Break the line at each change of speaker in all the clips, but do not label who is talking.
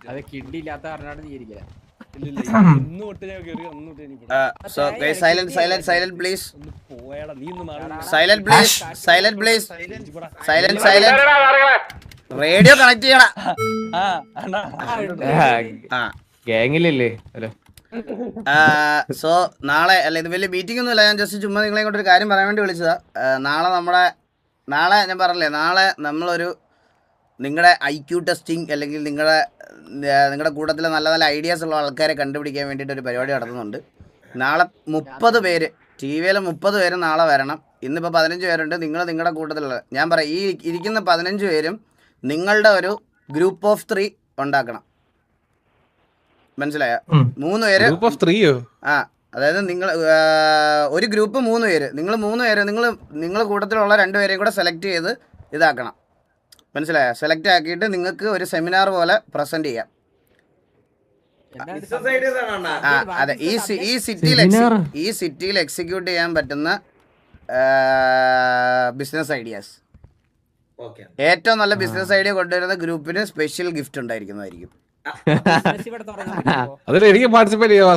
അത് കിഡ്നി ഇല്ലാത്ത കാരണമാണ് നീ ഇരിക്കുക.
So guys, silent please. Silent. Radio connect ചെയ്യണം.
ഗാങ്ങിലല്ലേ? ഹലോ.
സോ നാളെ അല്ല, ഇത് വലിയ മീറ്റിംഗ് ഒന്നും ഇല്ല, ഞാൻ ജസ്റ്റ് ചുമ്മാ നിങ്ങളെ കൊണ്ട് ഒരു കാര്യം പറയാൻ വേണ്ടി വിളിച്ചതാ. നാളെ ഞാൻ പറഞ്ഞില്ലേ, നാളെ നമ്മളൊരു നിങ്ങളുടെ IQ ടെസ്റ്റിംഗ് അല്ലെങ്കിൽ നിങ്ങളുടെ കൂട്ടത്തിലെ നല്ല നല്ല ഐഡിയാസ് ഉള്ള ആൾക്കാരെ കണ്ടുപിടിക്കാൻ വേണ്ടിയിട്ട് ഒരു പരിപാടി നടത്തുന്നുണ്ട്. നാളെ 30 പേര്, TV-യിൽ 30 പേര് നാളെ വരണം. ഇന്നിപ്പോൾ 15 പേരുണ്ട്. നിങ്ങളുടെ കൂട്ടത്തിലുള്ള, ഞാൻ പറയാം, ഈ ഇരിക്കുന്ന 15 പേരും നിങ്ങളുടെ ഒരു ഗ്രൂപ്പ് ഓഫ് 3 ഉണ്ടാക്കണം. മനസ്സിലായോ? 3 പേര്. അതായത് നിങ്ങൾ ഒരു ഗ്രൂപ്പ് 3 പേര്, നിങ്ങൾ 3 പേര്, നിങ്ങൾ കൂട്ടത്തിലുള്ള 2 പേരെയും കൂടെ സെലക്ട് ചെയ്ത് ഇതാക്കണം. മനസ്സിലായോ? സെലക്ട് ആക്കിയിട്ട് നിങ്ങൾക്ക് ഒരു സെമിനാർ പോലെ പ്രസന്റ് ചെയ്യാം. അതെ, ഈ സിറ്റിയിൽ എക്സിക്യൂട്ട് ചെയ്യാൻ പറ്റുന്ന ബിസിനസ് ഐഡിയാസ്, ഏറ്റവും നല്ല ബിസിനസ് ഐഡിയ കൊണ്ടുവരുന്ന ഗ്രൂപ്പിന് സ്പെഷ്യൽ ഗിഫ്റ്റ് ഉണ്ടായിരിക്കുന്നതായിരിക്കും.
എനിക്ക് പാർട്ടിസിപ്പേറ്റ് ചെയ്യാൻ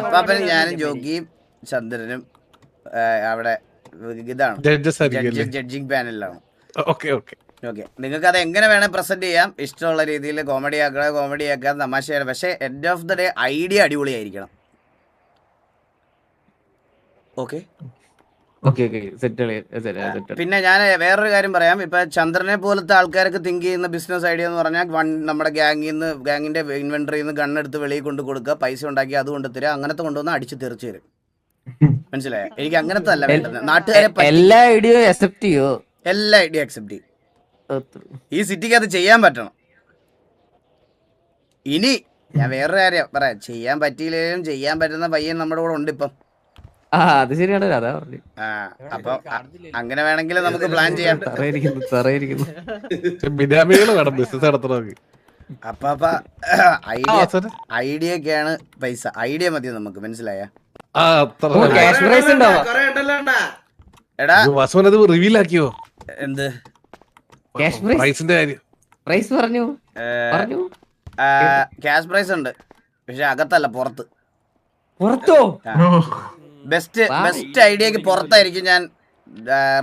അപ്പാപ്പനും ഞാനും ജോക്കിയും ചന്ദ്രനും അവിടെ ഇതാണ് ജഡ്ജിങ് പാനലിലാണ്. ഓക്കെ, നിങ്ങൾക്ക് അത് എങ്ങനെ വേണേൽ പ്രസന്റ് ചെയ്യാം. ഇഷ്ടമുള്ള രീതിയിൽ കോമഡി ആക്കാം, തമാശയാണ്. പക്ഷെ end of the day idea അടിപൊളിയായിരിക്കണം. ഓക്കെ. പിന്നെ ഞാൻ വേറൊരു കാര്യം പറയാം. ഇപ്പൊ ചന്ദ്രനെ പോലത്തെ ആൾക്കാർക്ക് തിങ്ക് ചെയ്യുന്ന ബിസിനസ് ഐഡിയ എന്ന് പറഞ്ഞാൽ നമ്മുടെ ഗാങ്ങിന്റെ ഇൻവെന്ററിയിൽ നിന്ന് ഗണ്ണെടുത്ത് വെളിയിൽ കൊണ്ട് കൊടുക്കുക, പൈസ ഉണ്ടാക്കി അത് കൊണ്ട് തരിക, അങ്ങനത്തെ കൊണ്ടുവന്ന് അടിച്ച് തെറിച്ചു തരും. മനസ്സിലായോ? എനിക്ക് അങ്ങനത്തെ അല്ല വേണ്ടത്. നാട്ടുകാരെ
എല്ലാ ഐഡിയ അക്സെപ്റ്റ് ചെയ്യും.
ഈ സിറ്റിക്ക് അത് ചെയ്യാൻ പറ്റണം. ഇനി ഞാൻ വേറൊരു കാര്യം പറയാം. ചെയ്യാൻ പറ്റിയില്ലെങ്കിലും ചെയ്യാൻ പറ്റുന്ന പയ്യൻ നമ്മുടെ കൂടെ ഉണ്ട് ഇപ്പം.
അത് ശരിയാണ്. അതാ പറഞ്ഞു.
അപ്പൊ അങ്ങനെ വേണമെങ്കിൽ നമുക്ക് പ്ലാൻ ചെയ്യാം. അപ്പൊ ഐഡിയൊക്കെയാണ് പൈസ. ഐഡിയ മതി നമുക്ക്. മനസ്സിലായ? എടാ
റിവീൽ ആക്കിയോ?
എന്ത്
പ്രൈസ് പറഞ്ഞു?
ക്യാഷ് പ്രൈസ് ഉണ്ട്, പക്ഷെ അകത്തല്ല, പുറത്തോ. ബെസ്റ്റ് ഐഡിയക്ക് പുറത്തായിരിക്കും ഞാൻ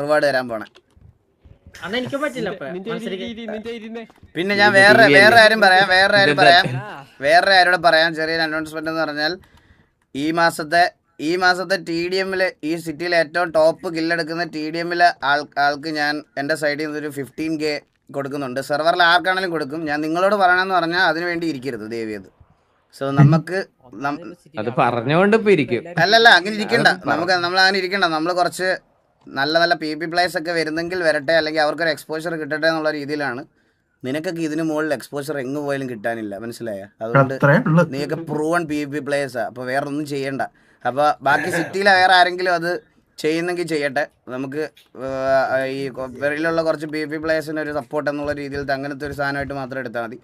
റിവാർഡ് തരാൻ പോണേ. പിന്നെ ഞാൻ വേറെ ആരോട് പറയാം. ചെറിയൊരു അനൗൺസ്മെന്റ് എന്ന് പറഞ്ഞാൽ, ഈ മാസത്തെ TDM-ല് ഈ സിറ്റിയിലെ ഏറ്റവും ടോപ്പ് കില്ലെടുക്കുന്ന TDM-ലെ ആൾക്ക് ഞാൻ എൻ്റെ സൈഡിൽ നിന്ന് ഒരു 15K കൊടുക്കുന്നുണ്ട്. സെർവറിൽ ആർക്കാണെങ്കിലും കൊടുക്കും. ഞാൻ നിങ്ങളോട് പറയണമെന്ന് പറഞ്ഞാൽ അതിനു വേണ്ടി ഇരിക്കരുത് ദേവിയത്. സോ നമുക്ക്
അത് പറഞ്ഞോണ്ട്
അല്ലല്ല, അങ്ങനെ ഇരിക്കണ്ട. നമ്മൾ അങ്ങനെ ഇരിക്കണ്ട. നമ്മൾ കുറച്ച് നല്ല PP പ്ലേയേഴ്സ് ഒക്കെ വരുന്നെങ്കിൽ വരട്ടെ, അല്ലെങ്കിൽ അവർക്കൊരു എക്സ്പോഷർ കിട്ടട്ടെ എന്നുള്ള രീതിയിലാണ്. നിനക്കൊക്കെ ഇതിന് മുകളിൽ എക്സ്പോഷർ എങ്ങ് പോയാലും കിട്ടാനില്ല. മനസ്സിലായ? അതുകൊണ്ട് നീയൊക്കെ പ്രൂവൺ PP പ്ലേയേഴ്സാ. അപ്പോൾ വേറെ ഒന്നും ചെയ്യണ്ട. അപ്പോൾ ബാക്കി സിറ്റിയിലെ വേറെ ആരെങ്കിലും അത് ചെയ്യുന്നെങ്കിൽ ചെയ്യട്ടെ. നമുക്ക് ഈ വെളിയിലുള്ള കുറച്ച് PP പ്ലേയേഴ്സിന് ഒരു സപ്പോർട്ട് എന്നുള്ള രീതിയിൽ അങ്ങനത്തെ ഒരു സാധനമായിട്ട് മാത്രം എടുത്താൽ മതി.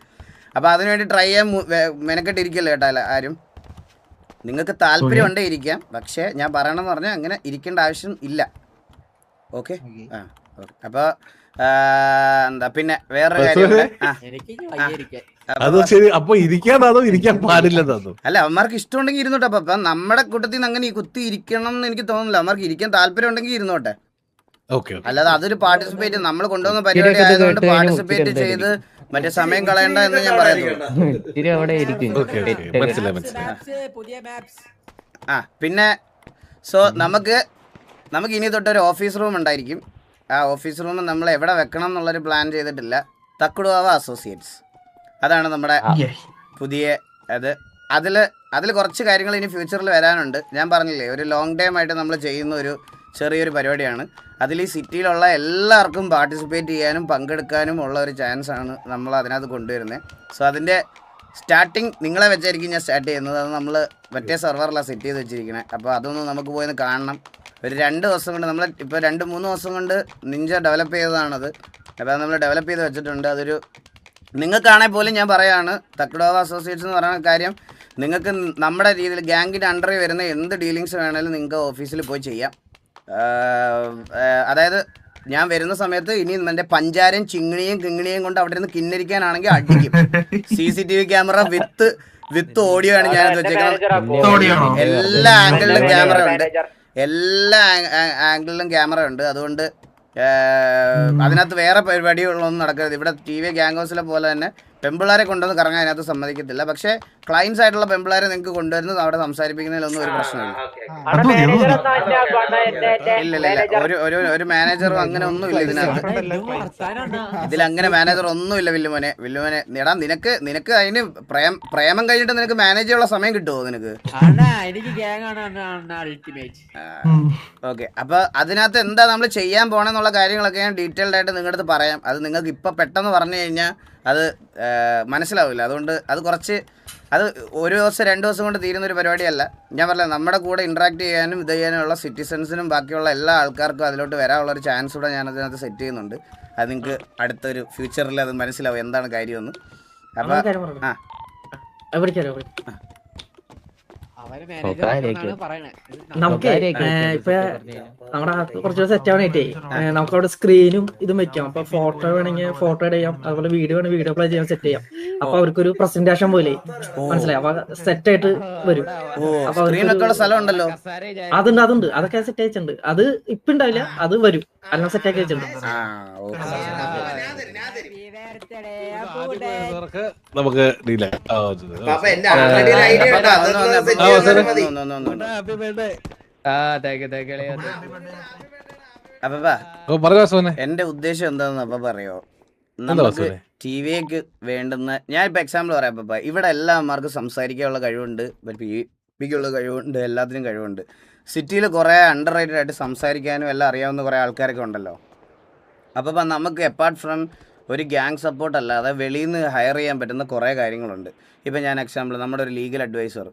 അപ്പോൾ അതിനുവേണ്ടി ട്രൈ ചെയ്യാൻ മെനക്കെട്ടിരിക്കല്ലോ കേട്ടോ ആരും. നിങ്ങൾക്ക് താല്പര്യം ഉണ്ടേ ഇരിക്കാം, പക്ഷേ ഞാൻ പറയണമെന്ന് പറഞ്ഞാൽ അങ്ങനെ ഇരിക്കേണ്ട ആവശ്യം ഇല്ല. ഓക്കെ. അപ്പോൾ എന്താ പിന്നെ വേറൊരു കാര്യം, അല്ല അവന്മാർക്ക് ഇഷ്ടമുണ്ടെങ്കിൽ ഇരുന്നോട്ടെ. അപ്പം നമ്മുടെ കൂട്ടത്തിൽ നിന്ന് അങ്ങനെ കുത്തി ഇരിക്കണം എന്ന് എനിക്ക് തോന്നുന്നില്ല. അവന്മാർക്ക് ഇരിക്കാൻ താല്പര്യം ഉണ്ടെങ്കിൽ ഇരുന്നോട്ടെ. അല്ലാതെ അതൊരു പാർട്ടിസിപ്പേറ്റ് നമ്മൾ കൊണ്ടുവന്ന പരിപാടി ആയതുകൊണ്ട് പാർട്ടിസിപ്പേറ്റ് ചെയ്ത് മറ്റേ സമയം കളയണ്ട എന്ന് ഞാൻ പറയുന്നു. പിന്നെ സോ നമുക്ക് ഇനി തൊട്ടൊരു ഓഫീസ് റൂം ഉണ്ടായിരിക്കും. ആ ഓഫീസ് റൂം നമ്മൾ എവിടെ വെക്കണം എന്നുള്ളൊരു പ്ലാൻ ചെയ്തിട്ടില്ല. തക്കുടുവാവ അസോസിയേറ്റ്സ്, അതാണ് നമ്മുടെ പുതിയ അതിൽ കുറച്ച് കാര്യങ്ങൾ ഇനി ഫ്യൂച്ചറിൽ വരാനുണ്ട്. ഞാൻ പറഞ്ഞില്ലേ, ഒരു ലോങ് ടൈം ആയിട്ട് നമ്മൾ ചെയ്യുന്ന ഒരു ചെറിയൊരു പരിപാടിയാണ്. അതിൽ ഈ സിറ്റിയിലുള്ള എല്ലാവർക്കും പാർട്ടിസിപ്പേറ്റ് ചെയ്യാനും പങ്കെടുക്കാനും ഉള്ള ഒരു ചാൻസാണ് നമ്മൾ അതിനകത്ത് കൊണ്ടുവരുന്നത്. സോ അതിൻ്റെ സ്റ്റാർട്ടിങ് നിങ്ങളെ വെച്ചായിരിക്കും ഞാൻ സ്റ്റാർട്ട് ചെയ്യുന്നത്. അത് നമ്മൾ മറ്റേ സെർവറിലാണ് സെറ്റ് ചെയ്ത് വെച്ചിരിക്കുന്നത്. അപ്പോൾ അതൊന്ന് നമുക്ക് പോയി കാണണം. ഒരു 2 ദിവസം കൊണ്ട് നമ്മൾ ഇപ്പോൾ 2-3 ദിവസം കൊണ്ട് നിഞ്ച ഡെവലപ്പ് ചെയ്തതാണത്. അപ്പോൾ അത് നമ്മൾ ഡെവലപ്പ് ചെയ്ത് വെച്ചിട്ടുണ്ട്. അതൊരു നിങ്ങൾക്കാണെങ്കിൽ പോലും ഞാൻ പറയുകയാണ്, തക്കുടോവ അസോസിയേറ്റ്സ് എന്ന് പറയുന്ന കാര്യം നിങ്ങൾക്ക് നമ്മുടെ രീതിയിൽ ഗാങ്ങിൻ്റെ അണ്ടറിൽ വരുന്ന എന്ത് ഡീലിങ്സ് വേണമെങ്കിലും നിങ്ങൾക്ക് ഓഫീസിൽ പോയി ചെയ്യാം. അതായത് ഞാൻ വരുന്ന സമയത്ത് ഇനി എന്റെ പഞ്ചാരയും ചിങ്ങിണിയും കിങ്ങിണിയും കൊണ്ട് അവിടെ നിന്ന് കിന്നരിക്കാനാണെങ്കിൽ അടിക്കും. CCTV ക്യാമറ വിത്ത് ഓഡിയോ ആണ് ഞാൻ വെച്ചേക്കുന്നത്. എല്ലാ ആംഗിളിലും ക്യാമറ ഉണ്ട്, എല്ലാ ആംഗിളിലും ക്യാമറ ഉണ്ട്. അതുകൊണ്ട് അതിനകത്ത് വേറെ പരിപാടികളൊന്നും നടക്കരുത്. ഇവിടെ TV ഗ്യാങ് ഹൗസിലെ പോലെ തന്നെ പെമ്പിളാരെ കൊണ്ടുവന്ന് കറങ്ങാൻ അതിനകത്ത് സമ്മതിക്കത്തില്ല. പക്ഷേ ക്ലയൻസ് ആയിട്ടുള്ള പെമ്പിളാരെ നിങ്ങൾക്ക് കൊണ്ടുവരുന്നത് അവിടെ സംസാരിപ്പിക്കുന്നതിലൊന്നും ഒരു പ്രശ്നമില്ല. ഒരു മാനേജറും അങ്ങനെ ഒന്നുമില്ല ഇതിനകത്ത്. ഇതിലങ്ങനെ മാനേജർ ഒന്നുമില്ല. വില്ലുമോനെ നേടാ, നിനക്ക് അതിന് പ്രേമം കഴിഞ്ഞിട്ട് നിനക്ക് മാനേജ് ചെയ്യാനുള്ള സമയം കിട്ടുമോ നിനക്ക്? ഓക്കെ, അപ്പൊ അതിനകത്ത് എന്താ നമ്മൾ ചെയ്യാൻ പോണെന്നുള്ള കാര്യങ്ങളൊക്കെ ഞാൻ ഡീറ്റെയിൽഡ് ആയിട്ട് നിങ്ങളുടെ അടുത്ത് പറയാം. അത് നിങ്ങൾക്ക് ഇപ്പൊ പെട്ടെന്ന് പറഞ്ഞു കഴിഞ്ഞാൽ അത് മനസ്സിലാവില്ല. അതുകൊണ്ട് അത് ഒരു ദിവസം 2 ദിവസം കൊണ്ട് തീരുന്നൊരു പരിപാടിയല്ല. ഞാൻ പറഞ്ഞ നമ്മുടെ കൂടെ ഇൻട്രാക്ട് ചെയ്യാനും ഇത് ചെയ്യാനുമുള്ള സിറ്റിസൺസിനും ബാക്കിയുള്ള എല്ലാ ആൾക്കാർക്കും അതിലോട്ട് വരാനുള്ളൊരു ചാൻസ് കൂടെ ഞാൻ അതിനകത്ത് സെറ്റ് ചെയ്യുന്നുണ്ട്. അത് നിങ്ങൾക്ക് അടുത്തൊരു ഫ്യൂച്ചറിൽ അത് മനസ്സിലാവും എന്താണ് കാര്യമെന്ന്. അപ്പം
നമുക്ക് ഇപ്പൊ നമ്മുടെ കുറച്ച് സെറ്റ് ആവാനായിട്ടേ നമുക്ക് അവിടെ സ്ക്രീനും ഇതും വെക്കാം. അപ്പൊ ഫോട്ടോ വേണമെങ്കിൽ ഫോട്ടോ ചെയ്യാം, അതുപോലെ വീഡിയോ വേണമെങ്കിൽ വീഡിയോ പ്ലേ ചെയ്യാൻ സെറ്റ് ചെയ്യാം. അപ്പൊ അവർക്കൊരു പ്രസന്റേഷൻ പോലെ മനസ്സിലായി. അപ്പൊ സെറ്റ് ആയിട്ട് വരും. അപ്പൊ അതുണ്ട് അതൊക്കെ സെറ്റ് അയച്ചിട്ടുണ്ട്. അത് ഇപ്പൊ ഉണ്ടാവില്ല, അത് വരും. എല്ലാം സെറ്റ് ആക്കി വെച്ചിട്ടുണ്ട്.
നമുക്ക്
എന്റെ ഉദ്ദേശം എന്താണെന്ന് അപ്പൊ പറയോ? നമുക്ക് TV-ക്ക് വേണ്ടുന്ന, ഞാനിപ്പോ എക്സാമ്പിൾ പറയാം. അപ്പൊ ഇവിടെ എല്ലാമാർക്കും സംസാരിക്കാനുള്ള കഴിവുണ്ട്, പിക്കുള്ള കഴിവുണ്ട്, എല്ലാത്തിനും കഴിവുണ്ട്. സിറ്റിയിൽ കുറെ അണ്ടർ റേറ്റഡ് ആയിട്ട് സംസാരിക്കാനും എല്ലാം അറിയാവുന്ന കുറെ ആൾക്കാരൊക്കെ ഉണ്ടല്ലോ. അപ്പൊ നമുക്ക് അപ്പാർട്ട് ഫ്രം ഒരു ഗ്യാങ് സപ്പോർട്ട് അല്ലാതെ വെളിയിൽ നിന്ന് ഹയർ ചെയ്യാൻ പറ്റുന്ന കുറേ കാര്യങ്ങളുണ്ട്. ഇപ്പം ഞാൻ എക്സാമ്പിൾ നമ്മുടെ ഒരു ലീഗൽ അഡ്വൈസർ,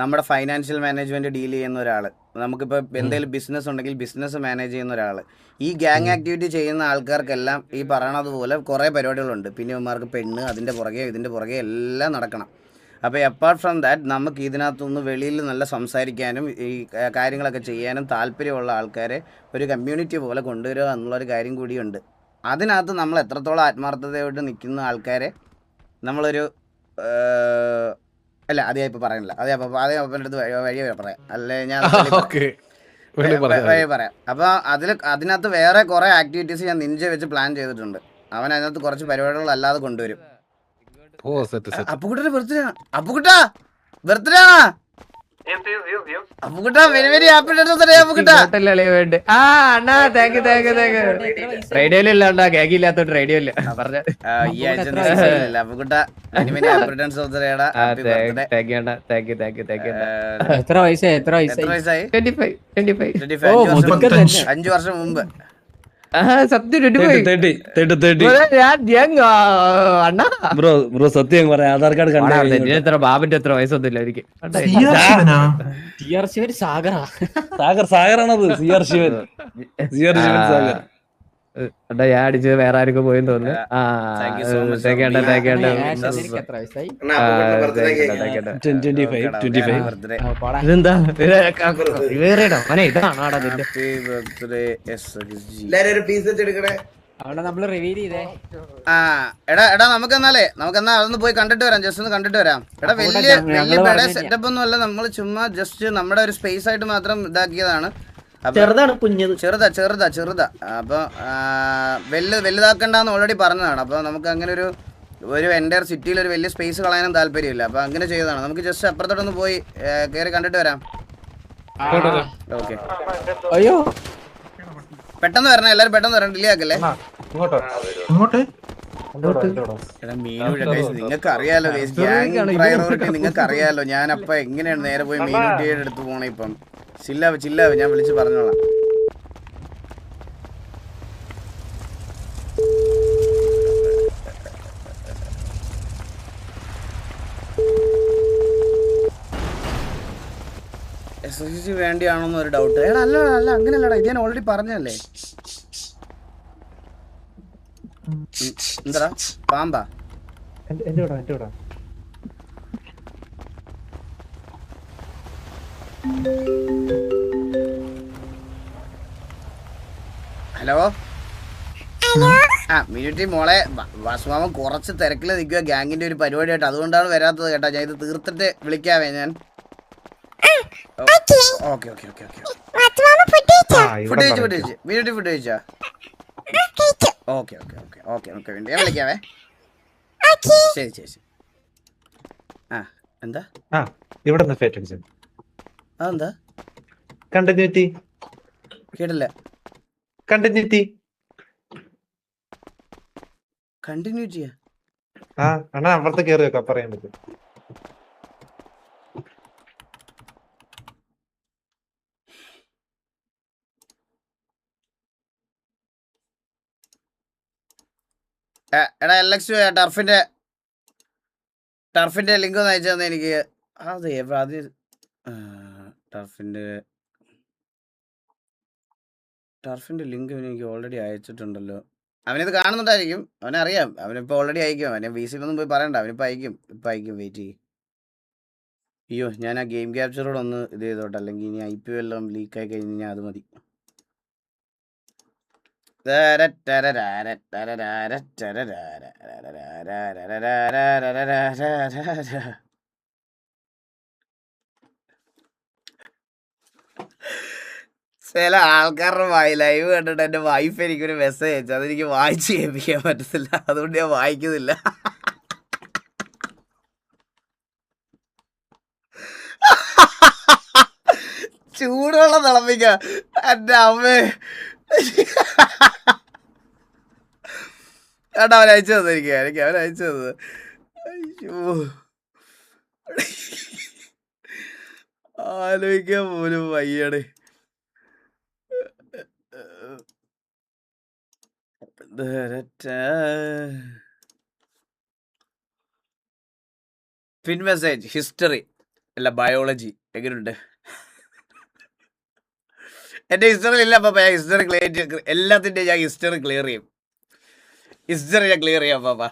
നമ്മുടെ ഫൈനാൻഷ്യൽ മാനേജ്മെൻറ്റ് ഡീൽ ചെയ്യുന്ന ഒരാൾ, നമുക്കിപ്പോൾ എന്തെങ്കിലും ബിസിനസ് ഉണ്ടെങ്കിൽ ബിസിനസ് മാനേജ് ചെയ്യുന്ന ഒരാൾ, ഈ ഗ്യാങ് ആക്ടിവിറ്റി ചെയ്യുന്ന ആൾക്കാർക്കെല്ലാം ഈ പറയണതുപോലെ കുറേ പരിപാടികളുണ്ട്. പിന്നെ ഇവന്മാർക്ക് പെണ്ണ്, അതിൻ്റെ പുറകെ ഇതിൻ്റെ പുറകെ എല്ലാം നടക്കണം. അപ്പോൾ അപ്പാർട്ട് ഫ്രം ദാറ്റ് നമുക്ക് ഇതിനകത്തുനിന്ന് വെളിയിൽ നല്ല സംസാരിക്കാനും ഈ കാര്യങ്ങളൊക്കെ ചെയ്യാനും താല്പര്യമുള്ള ആൾക്കാരെ ഒരു കമ്മ്യൂണിറ്റി പോലെ കൊണ്ടുവരിക എന്നുള്ളൊരു കാര്യം കൂടിയുണ്ട്. അതിനകത്ത് നമ്മൾ എത്രത്തോളം ആത്മാർത്ഥതയോട് നിൽക്കുന്ന ആൾക്കാരെ നമ്മളൊരു അല്ല അത് ഞാൻ ഇപ്പോൾ പറയുന്നില്ല, അതേ അപ്പൻ്റെ അടുത്ത് വഴിയെ പറയാം, അല്ലേ ഞാൻ വഴി പറയാം. അപ്പോൾ അതിനകത്ത് വേറെ കുറേ ആക്ടിവിറ്റീസ് ഞാൻ നിഞ്ച വെച്ച് പ്ലാൻ ചെയ്തിട്ടുണ്ട്. അവൻ അതിനകത്ത് കുറച്ച് പരിപാടികൾ അല്ലാതെ കൊണ്ടുവരും. അപ്പുകുട്ടൻ്റെ ബർത്ത്ഡേ ആണ്. അപ്പുകുട്ടാ ബർത്ത്ഡേ ആണോ?
റേഡിയോയില്ലാണ്ടാ കേക്കില്ലാത്തോട്ട് റേഡിയോ ഇല്ല പറഞ്ഞ
എത്ര വയസ്സായി?
5 വർഷം മുമ്പ്.
സത്യം
ബ്രോ സത്യം പറയാം, ആധാർ കാർഡ്
എത്ര ബാബിന്റെ എത്ര വയസ്സൊന്നുമില്ല എനിക്ക്.
സാഗറാണത്. CR ശിവൻ സാഗർ.
ഞാൻ അടിച്ചത് വേറെ ആർക്കും പോയെന്ന് തോന്നുന്നു. ഇതെന്താ വേറെടോ മോനെ, ഇതാണോടാ നിന്റെ
എടാ നമുക്കെന്നാ അതൊന്ന് പോയി കണ്ടിട്ട് വരാം, ജസ്റ്റ് ഒന്ന് കണ്ടിട്ട് വരാം. എടാ വലിയ സെറ്റപ്പ് ഒന്നും അല്ല, നമ്മൾ ചുമ്മാ ജസ്റ്റ് നമ്മുടെ ഒരു സ്പേസ് ആയിട്ട് മാത്രം ഇതാക്കിയതാണ്. ചെറുതാ. അപ്പൊ വലുതാക്കണ്ടെന്ന് ഓൾറെഡി പറഞ്ഞതാണ്. അപ്പൊ നമുക്ക് അങ്ങനെ ഒരു എൻ്റയർ സിറ്റിയിൽ ഒരു വലിയ സ്പേസ് കളയാനും താല്പര്യമില്ല. അപ്പൊ അങ്ങനെ ചെയ്തതാണ്. നമുക്ക് ജസ്റ്റ് അപ്പുറത്തോട്ടൊന്ന് പോയി കയറി കണ്ടിട്ട് വരാം. ഓക്കെ,
അയ്യോ
പെട്ടെന്ന് വരണം, എല്ലാരും പെട്ടെന്ന് വരണം, ഡിലേ ആക്കല്ലേ. നിങ്ങൾക്ക് അറിയാലോ പ്രയോറിറ്റി, നിങ്ങൾക്ക് അറിയാലോ. ഞാൻ അപ്പൊ എങ്ങനെയാണ് നേരെ പോയി മീനുട്ടിയുടെ അടുത്ത് പോണേ. ഇപ്പം ചില്ലാവ് ഞാൻ വിളിച്ച് പറഞ്ഞോളാം. SSC വേണ്ടിയാണോന്ന് ഒരു ഡൗട്ട്. അല്ല അങ്ങനെയല്ലടാ, ഇത് ഞാൻ ഓൾറെഡി പറഞ്ഞല്ലേ. എന്താ പാമ്പാ? ഹലോ ആ മിനിറ്റി മോളെ വാസുമാമൻ കുറച്ച് തിരക്കിൽ നിൽക്കുക ഗ്യാങ്ങിന്റെ ഒരു പരിപാടിയായിട്ട്, അതുകൊണ്ടാണ് വരാത്തത് കേട്ടോ. ഞാൻ ഇത് തീർത്തിട്ട് വിളിക്കാവേ ഞാൻ. Okay okay okay okay food കഴിച്ചു മിനിറ്റി ഫുഡ് കഴിച്ചോ? Okay okay okay okay okay വേണ്ടി ഞാൻ വിളിക്കാവേ. ശരി ശരി ശരി. ആ എന്താ
ഇവിടെ
അതെന്താ
കണ്ടിന്യൂറ്റി
കേട്ടില്ല.
കണ്ടിന്യൂറ്റി
കണ്ടിന്യൂ ചെയ്യാ.
അണ്ണാ അപ്പുറത്ത് കയറി വെക്കാം, പറയാൻ പറ്റും.
എടാ എൽഎക്സ് ടർഫിന്റെ ലിങ്ക് ഒന്ന് അയച്ചു തന്നെ എനിക്ക്. അതെ ആദ്യം ടർഫിന്റെ ലിങ്ക് എനിക്ക് ഓൾറെഡി അയച്ചിട്ടുണ്ടല്ലോ. അവനിത് കാണുന്നുണ്ടായിരിക്കും, അവനറിയാം. അവനിപ്പോൾ ഓൾറെഡി അയക്കും. അവനെ VC-ലൊന്നും പോയി പറയണ്ട, അവനിപ്പോൾ അയക്കും. വെയിറ്റ് ചെയ്യും. അയ്യോ ഞാൻ ആ ഗെയിം ക്യാപ്ചറോട് ഒന്ന് ഇത് ചെയ്തോട്ടെ, അല്ലെങ്കിൽ ഇനി IPO എല്ലാം ലീക്കായി കഴിഞ്ഞാൽ അത് മതി. ചില ആൾക്കാരുടെ ലൈവ് കണ്ടിട്ട് എൻ്റെ വൈഫ് എനിക്കൊരു മെസ്സേജ് അയച്ചു, അതെനിക്ക് വായിച്ച് കേൾപ്പിക്കാൻ പറ്റത്തില്ല, അതുകൊണ്ട് ഞാൻ വായിക്കുന്നില്ല. ചൂടുവെള്ളം തിളപ്പിക്ക എൻ്റെ അമ്മേ. ഏട്ടാ അവൻ അയച്ചു തന്നു എനിക്ക് അവൻ അയച്ചു തന്നത്. അയ്യോ ആലോചിക്കാൻ പോലും വയ്യടേ. പിൻ മെസ്സേജ് ഹിസ്റ്ററി അല്ല ബയോളജി എങ്ങനെയുണ്ട്? എന്റെ ഹിസ്റ്ററി ഇല്ല പാപ്പ, ഞാൻ ഹിസ്റ്ററി ക്ലിയർ എല്ലാത്തിൻ്റെ ഞാൻ ഹിസ്റ്ററി ക്ലിയർ ചെയ്യും. ഹിസ്റ്ററി ഞാൻ ക്ലിയർ ചെയ്യാം പാപ്പ.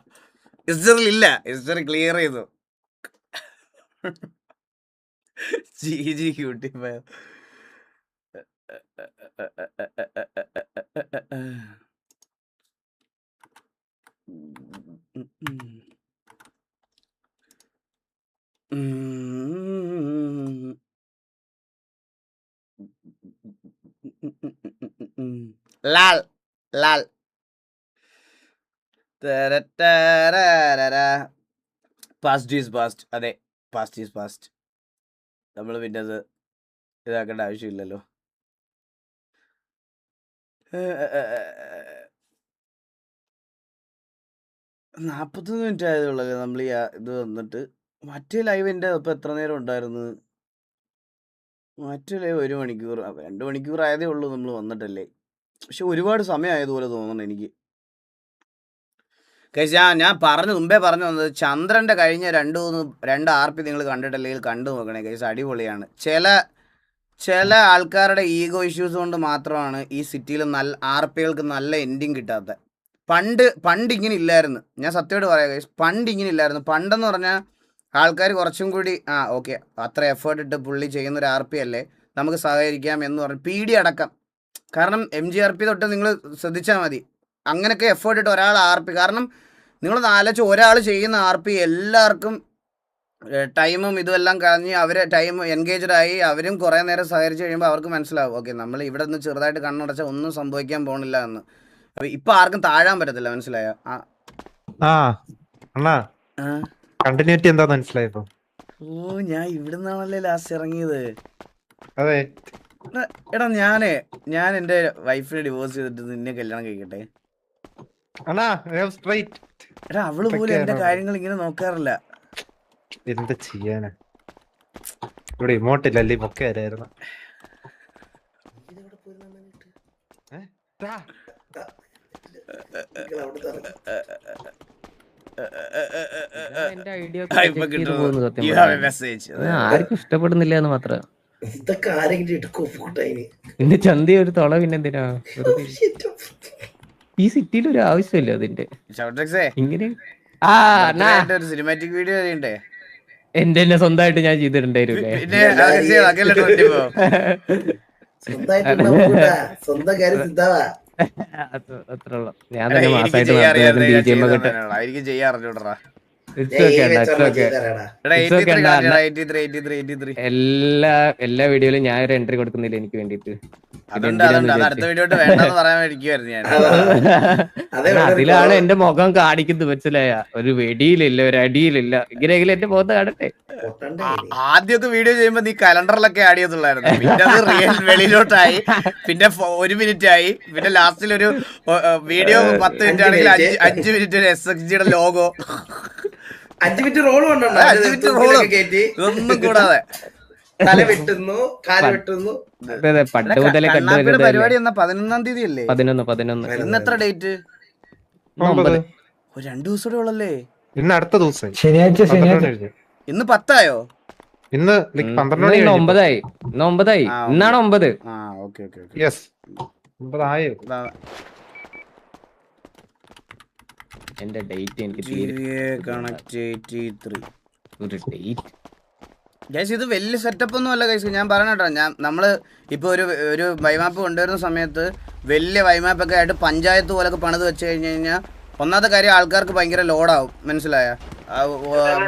ഹിസ്റ്ററി ഇല്ല, ഹിസ്റ്ററി ക്ലിയർ ചെയ്തു. G cutie Lal Lal past is past. അതെ പാസ്റ്റ് ഈസ് പാസ്റ്റ്. നമ്മൾ പിന്നെ അത് ഇതാക്കേണ്ട ആവശ്യമില്ലല്ലോ. 41 മിനിറ്റ് ആയതുള്ളത് നമ്മൾ ഈ ഇത് വന്നിട്ട്. മറ്റേ ലൈവിൻ്റെ ഇപ്പം എത്ര നേരം ഉണ്ടായിരുന്നു? മറ്റേ ലൈവ് 1 മണിക്കൂർ 2 മണിക്കൂർ ആയതേ ഉള്ളൂ നമ്മൾ വന്നിട്ടല്ലേ. പക്ഷെ ഒരുപാട് സമയമായതുപോലെ തോന്നണം എനിക്ക്. ഞാൻ മുമ്പേ പറഞ്ഞു വന്നത് ചന്ദ്രൻ്റെ കഴിഞ്ഞ 2 RP നിങ്ങൾ കണ്ടിട്ടില്ലെങ്കിൽ കണ്ടു നോക്കണേ കേസ്, അടിപൊളിയാണ്. ചില ആൾക്കാരുടെ ഈഗോ ഇഷ്യൂസ് കൊണ്ട് മാത്രമാണ് ഈ സിറ്റിയിൽ നല്ല RPകൾക്ക് നല്ല എൻഡിങ് കിട്ടാത്തത്. പണ്ട് ഇങ്ങനെ ഇല്ലായിരുന്നു, ഞാൻ സത്യമായിട്ട് പറയാം കേസ്. പണ്ട് ഇങ്ങനെ ഇല്ലായിരുന്നു. പണ്ടെന്ന് പറഞ്ഞാൽ ആൾക്കാർ കുറച്ചും കൂടി ഓക്കെ അത്ര എഫേർട്ട് ഇട്ട് പുള്ളി ചെയ്യുന്നൊരു RP അല്ലേ, നമുക്ക് സഹകരിക്കാം എന്ന് പറഞ്ഞ് PD അടക്കം. കാരണം MGRP തൊട്ട് നിങ്ങൾ ശ്രദ്ധിച്ചാൽ മതി, അങ്ങനെയൊക്കെ എഫേർട്ട് ഇട്ട് ഒരാൾ RP. കാരണം നിങ്ങൾ ആലോചിച്ച് ഒരാൾ ചെയ്യുന്ന RP എല്ലാവർക്കും ടൈമും ഇതുമെല്ലാം കഴിഞ്ഞ് അവർ ടൈം എൻഗേജ്ഡ് ആയി അവരും കുറേ നേരം സഹകരിച്ച് കഴിയുമ്പോൾ അവർക്ക് മനസ്സിലാവും ഓക്കെ നമ്മൾ ഇവിടെ നിന്ന് ചെറുതായിട്ട് കണ്ണടച്ചാൽ ഒന്നും സംഭവിക്കാൻ പോകണില്ല എന്ന്. അപ്പോൾ ഇപ്പം ആർക്കും താഴാൻ പറ്റത്തില്ല, മനസ്സിലായോ?
കണ്ടിന്യൂറ്റി എന്താ മനസ്സിലായപ്പോ?
ഓ ഞാൻ ഇവിടെ നിന്നാണല്ലേ ലാസ്റ്റ് ഇറങ്ങിയത്.
അതെ
എടാ ഞാൻ എൻ്റെ വൈഫിനെ ഡിവോഴ്സ് ചെയ്തിട്ട് നിന്നെ കല്യാണം കഴിക്കട്ടെ. എടാ അവള് പോലും എന്റെ കാര്യങ്ങൾ ഇങ്ങനെ നോക്കാറില്ല.
എന്ത് ചെയ്യാനാ, ഇവിടെ ഇമോട്ടില്ലല്ലേ ഒക്കെ ആരായിരുന്നു.
ആർക്കും ഇഷ്ടപ്പെടുന്നില്ല എന്ന് മാത്രം. പിന്നെ ചന്തി ഒരു തൊള പിന്നെന്തിനാ? ഈ സിറ്റിയിൽ ഒരു ആവശ്യമില്ല അതിന്റെ. ഇങ്ങനെ
സിനിമാറ്റിക് വീഡിയോ
എന്റെ തന്നെ സ്വന്തമായിട്ട് ഞാൻ ചെയ്തിട്ടുണ്ടായിരുന്നില്ലേ?
സ്വന്തം കാര്യം
അത്ര ഉള്ളു. ഞാൻ തന്നെ മാസമായിട്ട് BGM ഒക്കെ ഇട്ട്
എനിക്ക് ചെയ്യാറില്ലൂടാ.
എല്ലാ വീഡിയോയിലും ഞാൻ ഒരു എൻട്രി കൊടുക്കുന്നില്ല എനിക്ക് വേണ്ടിട്ട്.
അതുണ്ട് അത് അടുത്ത വീഡിയോ വേണ്ടെന്ന് പറയാൻ ഇരിക്കുവായിരുന്നു ഞാൻ.
അതിലാണ് എന്റെ മുഖം കാണിക്കുന്നത്, മനസ്സിലായ? ഒരു വെടിയിലില്ല, ഒരു അടിയിലില്ല, ഇങ്ങനെയെങ്കിലും എന്റെ മുഖത്ത് കാണട്ടെ.
ആദ്യമൊക്കെ വീഡിയോ ചെയ്യുമ്പോ നീ കലണ്ടറിലൊക്കെ ആഡ് ചെയ്തുള്ളായിരുന്നു, പിന്നെ അത് റിയൽ വെളിയിലോട്ടായി, പിന്നെ 1 മിനിറ്റ് ആയി, പിന്നെ ലാസ്റ്റിൽ ഒരു വീഡിയോ 10 മിനിറ്റ് ആണെങ്കിൽ 5 മിനിറ്റ് ഒരു SXGയുടെ ലോഗോ,
5 മിനിറ്റ് റോൾ കൊണ്ടോ,
5 മിനിറ്റ് റോള് ഇതൊന്നും കൂടാതെ
തല വെട്ടുന്നു, കാല് വെട്ടുന്നു.
പണ്ട് മുതലേ
പരിപാടി എന്നാ 11-ാം തീയതി അല്ലേ?
11.
ഇന്ന് എത്ര ഡേറ്റ്?
9.
2 ദിവസം കൂടെ ഉള്ളല്ലേ?
ഇന്ന് അടുത്ത ദിവസം
ശനിയാഴ്ച
ഇന്ന് 10
ഇന്ന് 12 മണി
9 ഇന്നാണ് 9.
ആ ഓക്കെ ഓക്കെ ഓക്കെ.
യെസ് 9 ആയോ?
എന്റെ ഡേറ്റ് എനിക്ക് ഒരു ഡേറ്റ്
ഗൈസ് ഇത് വലിയ സെറ്റപ്പ് ഒന്നും അല്ല ഗൈസ്, ഞാൻ പറഞ്ഞോ. നമ്മള് ഇപ്പൊ ഒരു വൈമാപ്പ് കൊണ്ടുവരുന്ന സമയത്ത് വലിയ വൈമാപ്പൊക്കെ ആയിട്ട് പഞ്ചായത്ത് പോലൊക്കെ പണിത് വെച്ച് കഴിഞ്ഞ് കഴിഞ്ഞാൽ ഒന്നാമത്തെ കാര്യം ആൾക്കാർക്ക് ഭയങ്കര ലോഡാവും, മനസ്സിലായ?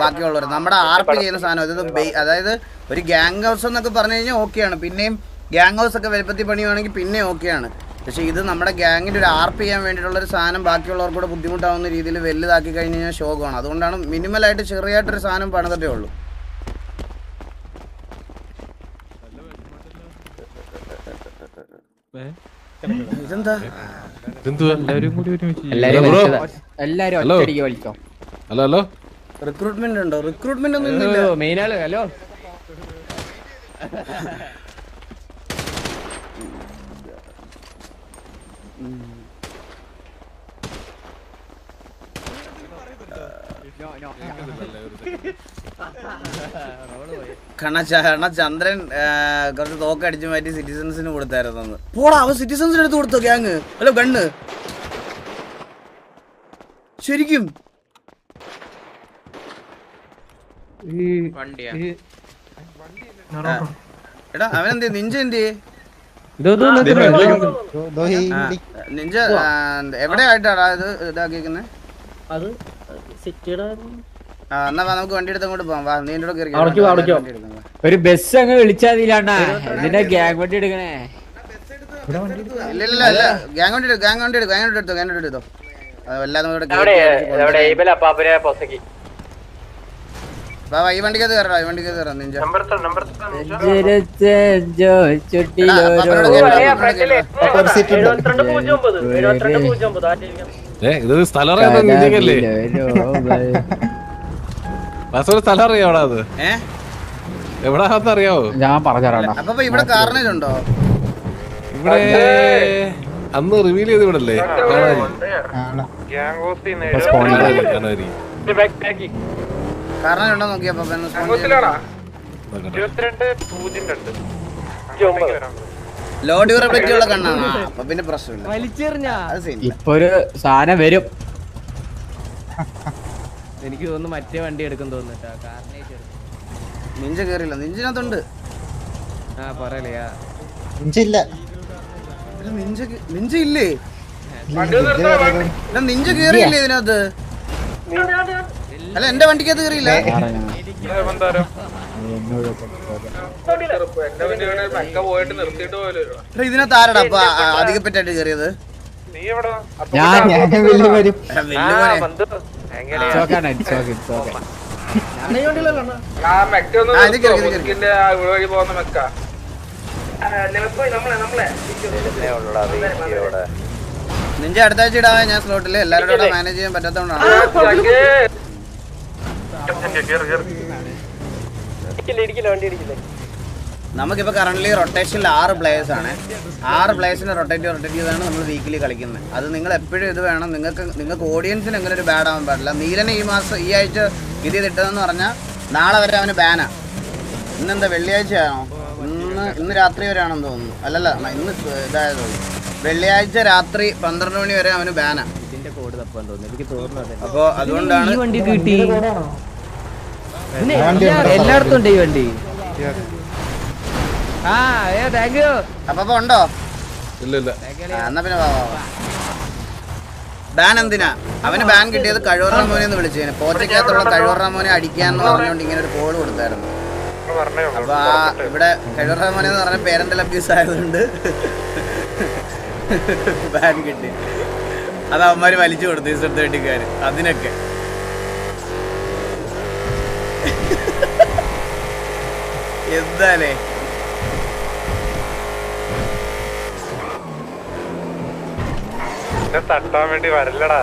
ബാക്കിയുള്ളവർ നമ്മുടെ RP ചെയ്യുന്ന സാധനം അതായത് ഒരു ഗ്യാങ് ഹൗസ് എന്നൊക്കെ പറഞ്ഞു കഴിഞ്ഞാൽ ഓക്കെയാണ്, പിന്നെയും ഗ്യാങ് ഹൗസ് ഒക്കെ വലുപ്പത്തിൽ പണിയുവാണെങ്കിൽ പിന്നെ ഓക്കെയാണ്. പക്ഷേ ഇത് നമ്മുടെ ഗ്യാങ്ങിൻ്റെ ഒരു RP ചെയ്യാൻ വേണ്ടിയിട്ടുള്ളൊരു സാധനം ബാക്കിയുള്ളവർക്കൂടെ ബുദ്ധിമുട്ടാവുന്ന രീതിയിൽ വലുതാക്കി കഴിഞ്ഞ് കഴിഞ്ഞാൽ ശോകമാണ്. അതുകൊണ്ടാണ് മിനിമലായിട്ട് ചെറിയായിട്ടൊരു സാധനം പണിതേ ഉള്ളൂ. ഇതെന്താ
എല്ലാരും
റിക്രൂട്ട്മെന്റ് ഉണ്ടോ? റിക്രൂട്ട്മെന്റ് ഒന്നും ഇല്ല.
മെയിനാള് ഹലോ
ചന്ദ്രൻ കുറച്ച് തോക്ക് അടിച്ചു മാറ്റി സിറ്റിസൺസിന് കൊടുത്തായിരുന്നു. പോടാ, അവൻ സിറ്റിസൺസിന് എടുത്ത് കൊടുത്തോ ഗ്യാങ്? ഹലോ ഗണ്ണ് ശരിക്കും? എടാ അവനെന്ത് നിഞ്ച എന്ത് നിഞ്ച എവിടെ ആയിട്ടാടാ ഇത് ഇതാക്കിയിരിക്കുന്നത്?
അത് സിറ്റിയുടെ
എന്നാ നമുക്ക് വണ്ടി എടുത്ത് അങ്ങോട്ട് പോവാം. വാ, നീ എൻ്റെ കൂടെ കേറി.
ഒരു ബസ് അങ്ങ് വിളിച്ചാതില്ലാണ്ടാ ഇതിന്റെ ഗ്യാങ് വണ്ടി എടുക്കണേ.
ഇല്ല ഗ്യാങ് വണ്ടി എടുത്തോ. എല്ലാതും ഈ വണ്ടിക്കകത്ത് കയറാം, ഈ വണ്ടിക്കകത്ത് കയറാം. നിഞ്ച
ഇത് സ്ഥലം സ്ഥലം അറിയാവോ? അത് എവിടാന്ന് അറിയാവോ?
ഞാൻ പറഞ്ഞാറാ.
അപ്പൊ ഇവിടെ കാർണേജ് ഉണ്ടോ?
ഇവിടെ അന്ന് റിവീൽ ചെയ്ത് വിടല്ലേ?
കാർണേജ് ഉണ്ടോ നോക്കിയപ്പോ ലോ ഡ്യൂറബിലിറ്റി ഉള്ള കണ്ണാണ്. അപ്പൊ പിന്നെ പ്രശ്നമില്ല,
വലിച്ചെറിഞ്ഞ
ഇപ്പൊ ഒരു സാധനം വരും.
എനിക്ക് തോന്നുന്നു മറ്റേ വണ്ടി എടുക്കും തോന്നുന്നു.
നിഞ്ച കേറിയില്ല, നിഞ്ചിനകത്തുണ്ട്.
ആ പറയലയാ
നിഞ്ച ഇല്ലേ? നിഞ്ച കേറിയില്ലേ ഇതിനകത്ത്? അല്ല എന്റെ വണ്ടിക്കകത്ത് കേറിയില്ല. ഇതിനകത്ത് ആരടാ അപ്പൊ അധികപ്പറ്റായിട്ട് കേറിയത്? നിഞ്ച അടുത്ത ആഴ്ച ഇടാൻ ഞാൻ സ്ലോട്ടില് എല്ലാവരോടും മാനേജ് ചെയ്യാൻ പറ്റാത്തതുകൊണ്ടാണ്. നമുക്കിപ്പോ കറന്റ് റൊട്ടേഷനിൽ 6 പ്ലേയേഴ്സ് ആണ്. 6 പ്ലേയേഴ്സിനെ റൊട്ടേറ്റ് ചെയ്താണ് നമ്മൾ വീക്കിലി കളിക്കുന്നത്. അത് നിങ്ങൾ എപ്പോഴും ഇത് വേണം. നിങ്ങൾക്ക് ഓഡിയൻസിന് എങ്ങനെ ഒരു ബാഡ് ആവാൻ പാടില്ല. നീലനെ ഈ ആഴ്ച ഇത് ചെയ്തിട്ടതെന്ന് പറഞ്ഞാൽ നാളെ വരെ അവന് ബാനാ. ഇന്നെന്താ വെള്ളിയാഴ്ചയാണോ? ഇന്ന് രാത്രി വരെ ആണെന്ന് തോന്നുന്നു. അല്ലല്ല ഇന്ന് ഇതായത് വെള്ളിയാഴ്ച രാത്രി 12 മണി വരെ അവന് ബാനാ.
ഇതിന്റെ കോഡ് തപ്പാൻ തോന്നുന്നു എനിക്ക് തോന്നുന്നത്.
അപ്പൊ അതുകൊണ്ടാണ്
ഈ വണ്ടി കിട്ടി. എല്ലായിടത്തും ഉണ്ട് ഈ വണ്ടി. Thank you.
അപ്പൊ ഉണ്ടോ?
ഇല്ല ഇല്ല.
എന്നാ പിന്നെ വാ. ബാൻ എന്തിനാ? അവന് ബാൻ കിട്ടിയത് കഴിവറ മോനെ എന്ന് വിളിച്ചേന്. പോച്ചക്കകത്തുള്ള കഴിവറ മോനെ അടിക്കാന്ന് പറഞ്ഞുകൊണ്ട് ഇങ്ങനെ ഒരു കോള് കൊടുത്തായിരുന്നു. അപ്പൊ ഇവിടെ കഴിവറ മോനെ എന്ന് പറഞ്ഞ പേരന്റൽ അബ്യൂസ് ആയതുകൊണ്ട് ബാൻ കിട്ടി. അത് അവന്മാര് വലിച്ചു കൊടുത്തു ഇസഡ് വേണ്ടിക്കാര്. അതിനൊക്കെ എന്താലേ
തട്ടാൻ വേണ്ടി വരല്ലടാ.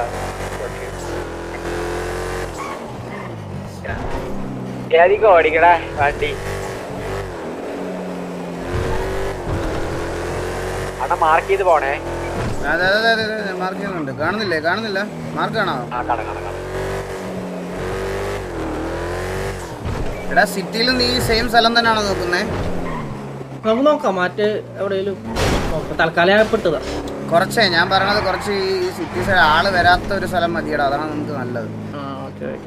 ഓടിക്കടാ വണ്ടി അണ്ണ മാർക്ക് ചെയ്ത് പോണേ.
അതെ മാർക്ക് ചെയ്യുന്നുണ്ട്. കാണുന്നില്ല മാർക്ക് കാണാമോ? എടാ സിറ്റിയിൽ നീ സെയിം സ്ഥലം തന്നെയാണോ നോക്കുന്നേ?
നമുക്ക് നോക്കാം, മാറ്റ് എവിടെയെങ്കിലും തൽക്കാലം പെട്ടതാ.
കുറച്ചേ ഞാൻ പറയണത്, കുറച്ച് ഈ സിറ്റി സൈഡ് ആള് വരാത്ത ഒരു സ്ഥലം മതിയടാ, അതാണ് നമുക്ക് നല്ലത്.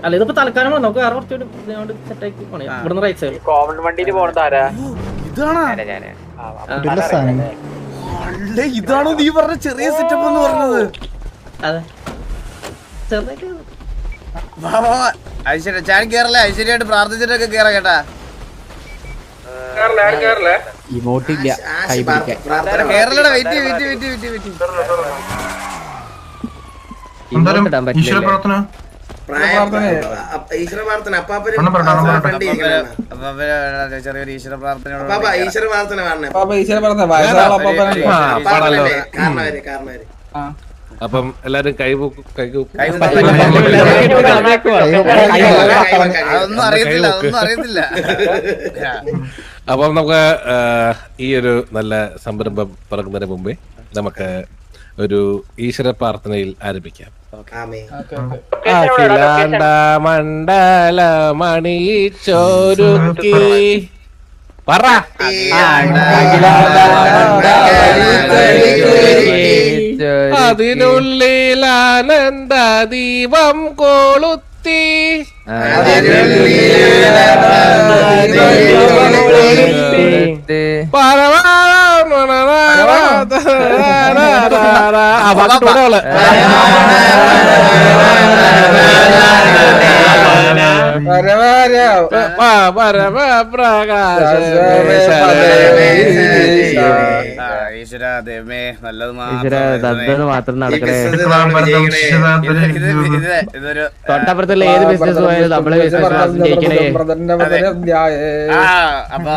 അല്ല ഇതിപ്പോ തൽക്കാലം നമുക്ക് വേറെ കുറച്ചുകൂടി സെറ്റ് ആക്കി പോണേ. ഇവിടുന്ന് റൈറ്റ് സൈഡ്
കോമൺ വണ്ടിയിൽ പോണത് ആരാ?
ഇതാണോ നീ പറഞ്ഞ ചെറിയ സെറ്റപ്പ് എന്ന് പറഞ്ഞത്?
അതെ ചെറുതായിട്ട്
ഐശ്വര്യ ചാൻ കേറല്ലേ? ഐശ്വര്യമായിട്ട് പ്രാർത്ഥിച്ചിട്ടൊക്കെ കേറാ കേട്ടാ.
ഇമോട്ടില്ല കൈ പിടിക്കാൻ.
കേരളയുടെ വെയിറ്റ്
ഈശ്വര പ്രാർത്ഥന അപ്പാപ്പന്
ചെറിയൊരു ഈശ്വര പ്രാർത്ഥന.
ഈശ്വര പ്രാർത്ഥന കാരണവര്
അപ്പം എല്ലാരും
അതൊന്നും അറിയത്തില്ല.
അപ്പം നമുക്ക് ഈ ഒരു നല്ല സംരംഭം തുടങ്ങുന്നതിന് മുമ്പേ നമുക്ക് ഒരു ഈശ്വര പ്രാർത്ഥനയിൽ ആരംഭിക്കാം. അഖിലാണ്ട മണ്ഡല മണിച്ചോരുക്കി പറ. അതിനുള്ളിൽ ആനന്ദ ദീപം കൊളുത്തി
ഈശ്വരദേവേ നല്ലത്
മാത്രം നടക്കണേ.
ഇതൊരു
തൊട്ടപ്പുറത്തുള്ള ഏത് ബിസിനസ് പോയാലും നമ്മള് ജയിക്കണേ.
അപ്പൊ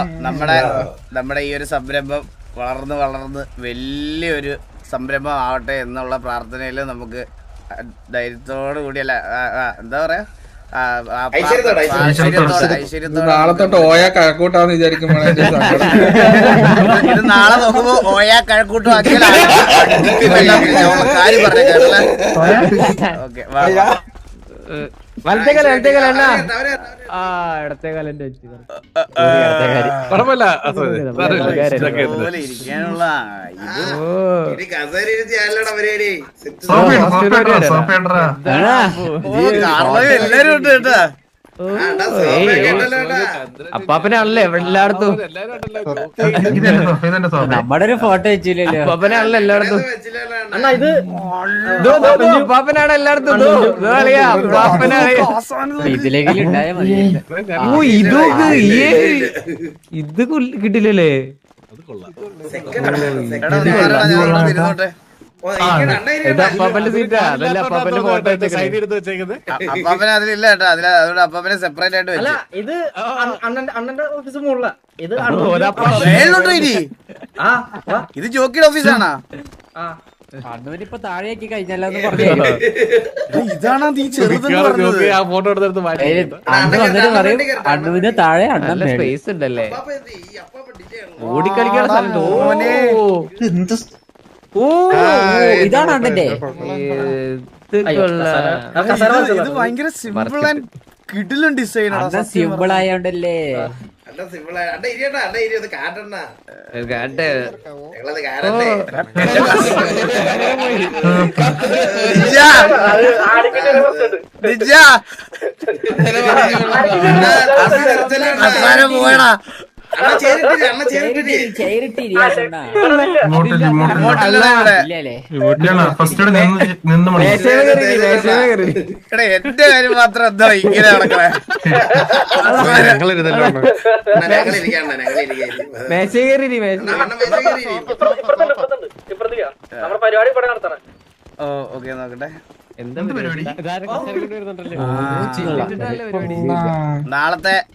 നമ്മുടെ ഈ ഒരു സംരംഭം വളർന്ന് വലിയൊരു സംരംഭം ആവട്ടെ എന്നുള്ള പ്രാർത്ഥനയിൽ നമുക്ക് ധൈര്യത്തോടു കൂടിയല്ല എന്താ പറയാ
നാളെ തൊട്ട് ഓയ കഴക്കൂട്ടാന്ന് വിചാരിക്കുമ്പോൾ
ഇത് നാളെ നോക്കുമ്പോ ഓയാ കഴക്കൂട്ടും ആക്കിയാൽ കാര്യം പറഞ്ഞേക്കാണല്ലേ. ഓക്കെ
വലത്തേക്കാല അണ്ണാ. ആ ഇടത്തേക്കാലന്റെ
പോലെ ഇരിക്കാനുള്ള എല്ലാരും ഉണ്ട് കേട്ടാ.
അപ്പാപ്പനാണല്ലേ എല്ലായിടത്തും.
നമ്മുടെ ഒരു ഫോട്ടോ വെച്ചില്ലല്ലോ.
അപ്പാപ്പനാണല്ലോ എല്ലായിടത്തും.
അണ്ണാ ഇത്
അപ്പാപ്പനാണ് എല്ലായിടത്തും.
ഇതിലെങ്കിലും ഉണ്ടായാൽ മതി.
ഇത് കിട്ടില്ലല്ലേ?
ഇരുന്നോട്ടെ.
ഇത് അപ്പാപ്പന്റെ സീറ്റാ. അതല്ല അപ്പാപ്പന്റെ ഫോട്ടോ
അപ്പാപ്പന അതിലില്ല കേട്ടോ. അതുകൊണ്ട് അപ്പാപ്പനെ സെപ്പറേറ്റ് ആയിട്ട്
അല്ല
വെച്ചു.
ഇത് അണ്ണന്റെ ഓഫീസ് മുകളില. ഇത്
ഇത് ജോക്കിയുടെ ഓഫീസാണോ?
അണ്ണൂരിപ്പൊ താഴെയാക്കി കഴിഞ്ഞല്ലോ പറഞ്ഞു.
ഇതാണ് നീ ചെറുതെന്ന് പറഞ്ഞത്.
ആ ഫോട്ടോ എടുത്തെടുത്ത് മാറ്റി.
അന്ന് വന്നിട്ട് പറയും അണ്ണുവിന് താഴെ അണ്ണൻ
സ്പേസ് ഉണ്ടല്ലേ? ഓടിക്കളിക്കാനുള്ള സ്ഥലം.
ഇതാണ് അണ്ണന്റെ.
ഇത് ഭയങ്കര സിമ്പിൾ ആൻഡ് കിടിലൻ ഡിസൈൻ ആണ്.
സിമ്പിൾ ആയോണ്ടല്ലേ.
പോയടാ
അണ്ണ ചേരിട്ടിരി അണ്ണ ചേരിട്ടിരി
എടാ എന്റെ കാര്യം മാത്രം എന്താ ഇങ്ങനെ നടക്കണേ
ഞങ്ങളിരുന്നല്ലോ
നമ്മുടെ പരിപാടി ഇവിടെ നടത്തണം.
ഓ ഓക്കെ നോക്കട്ടെ.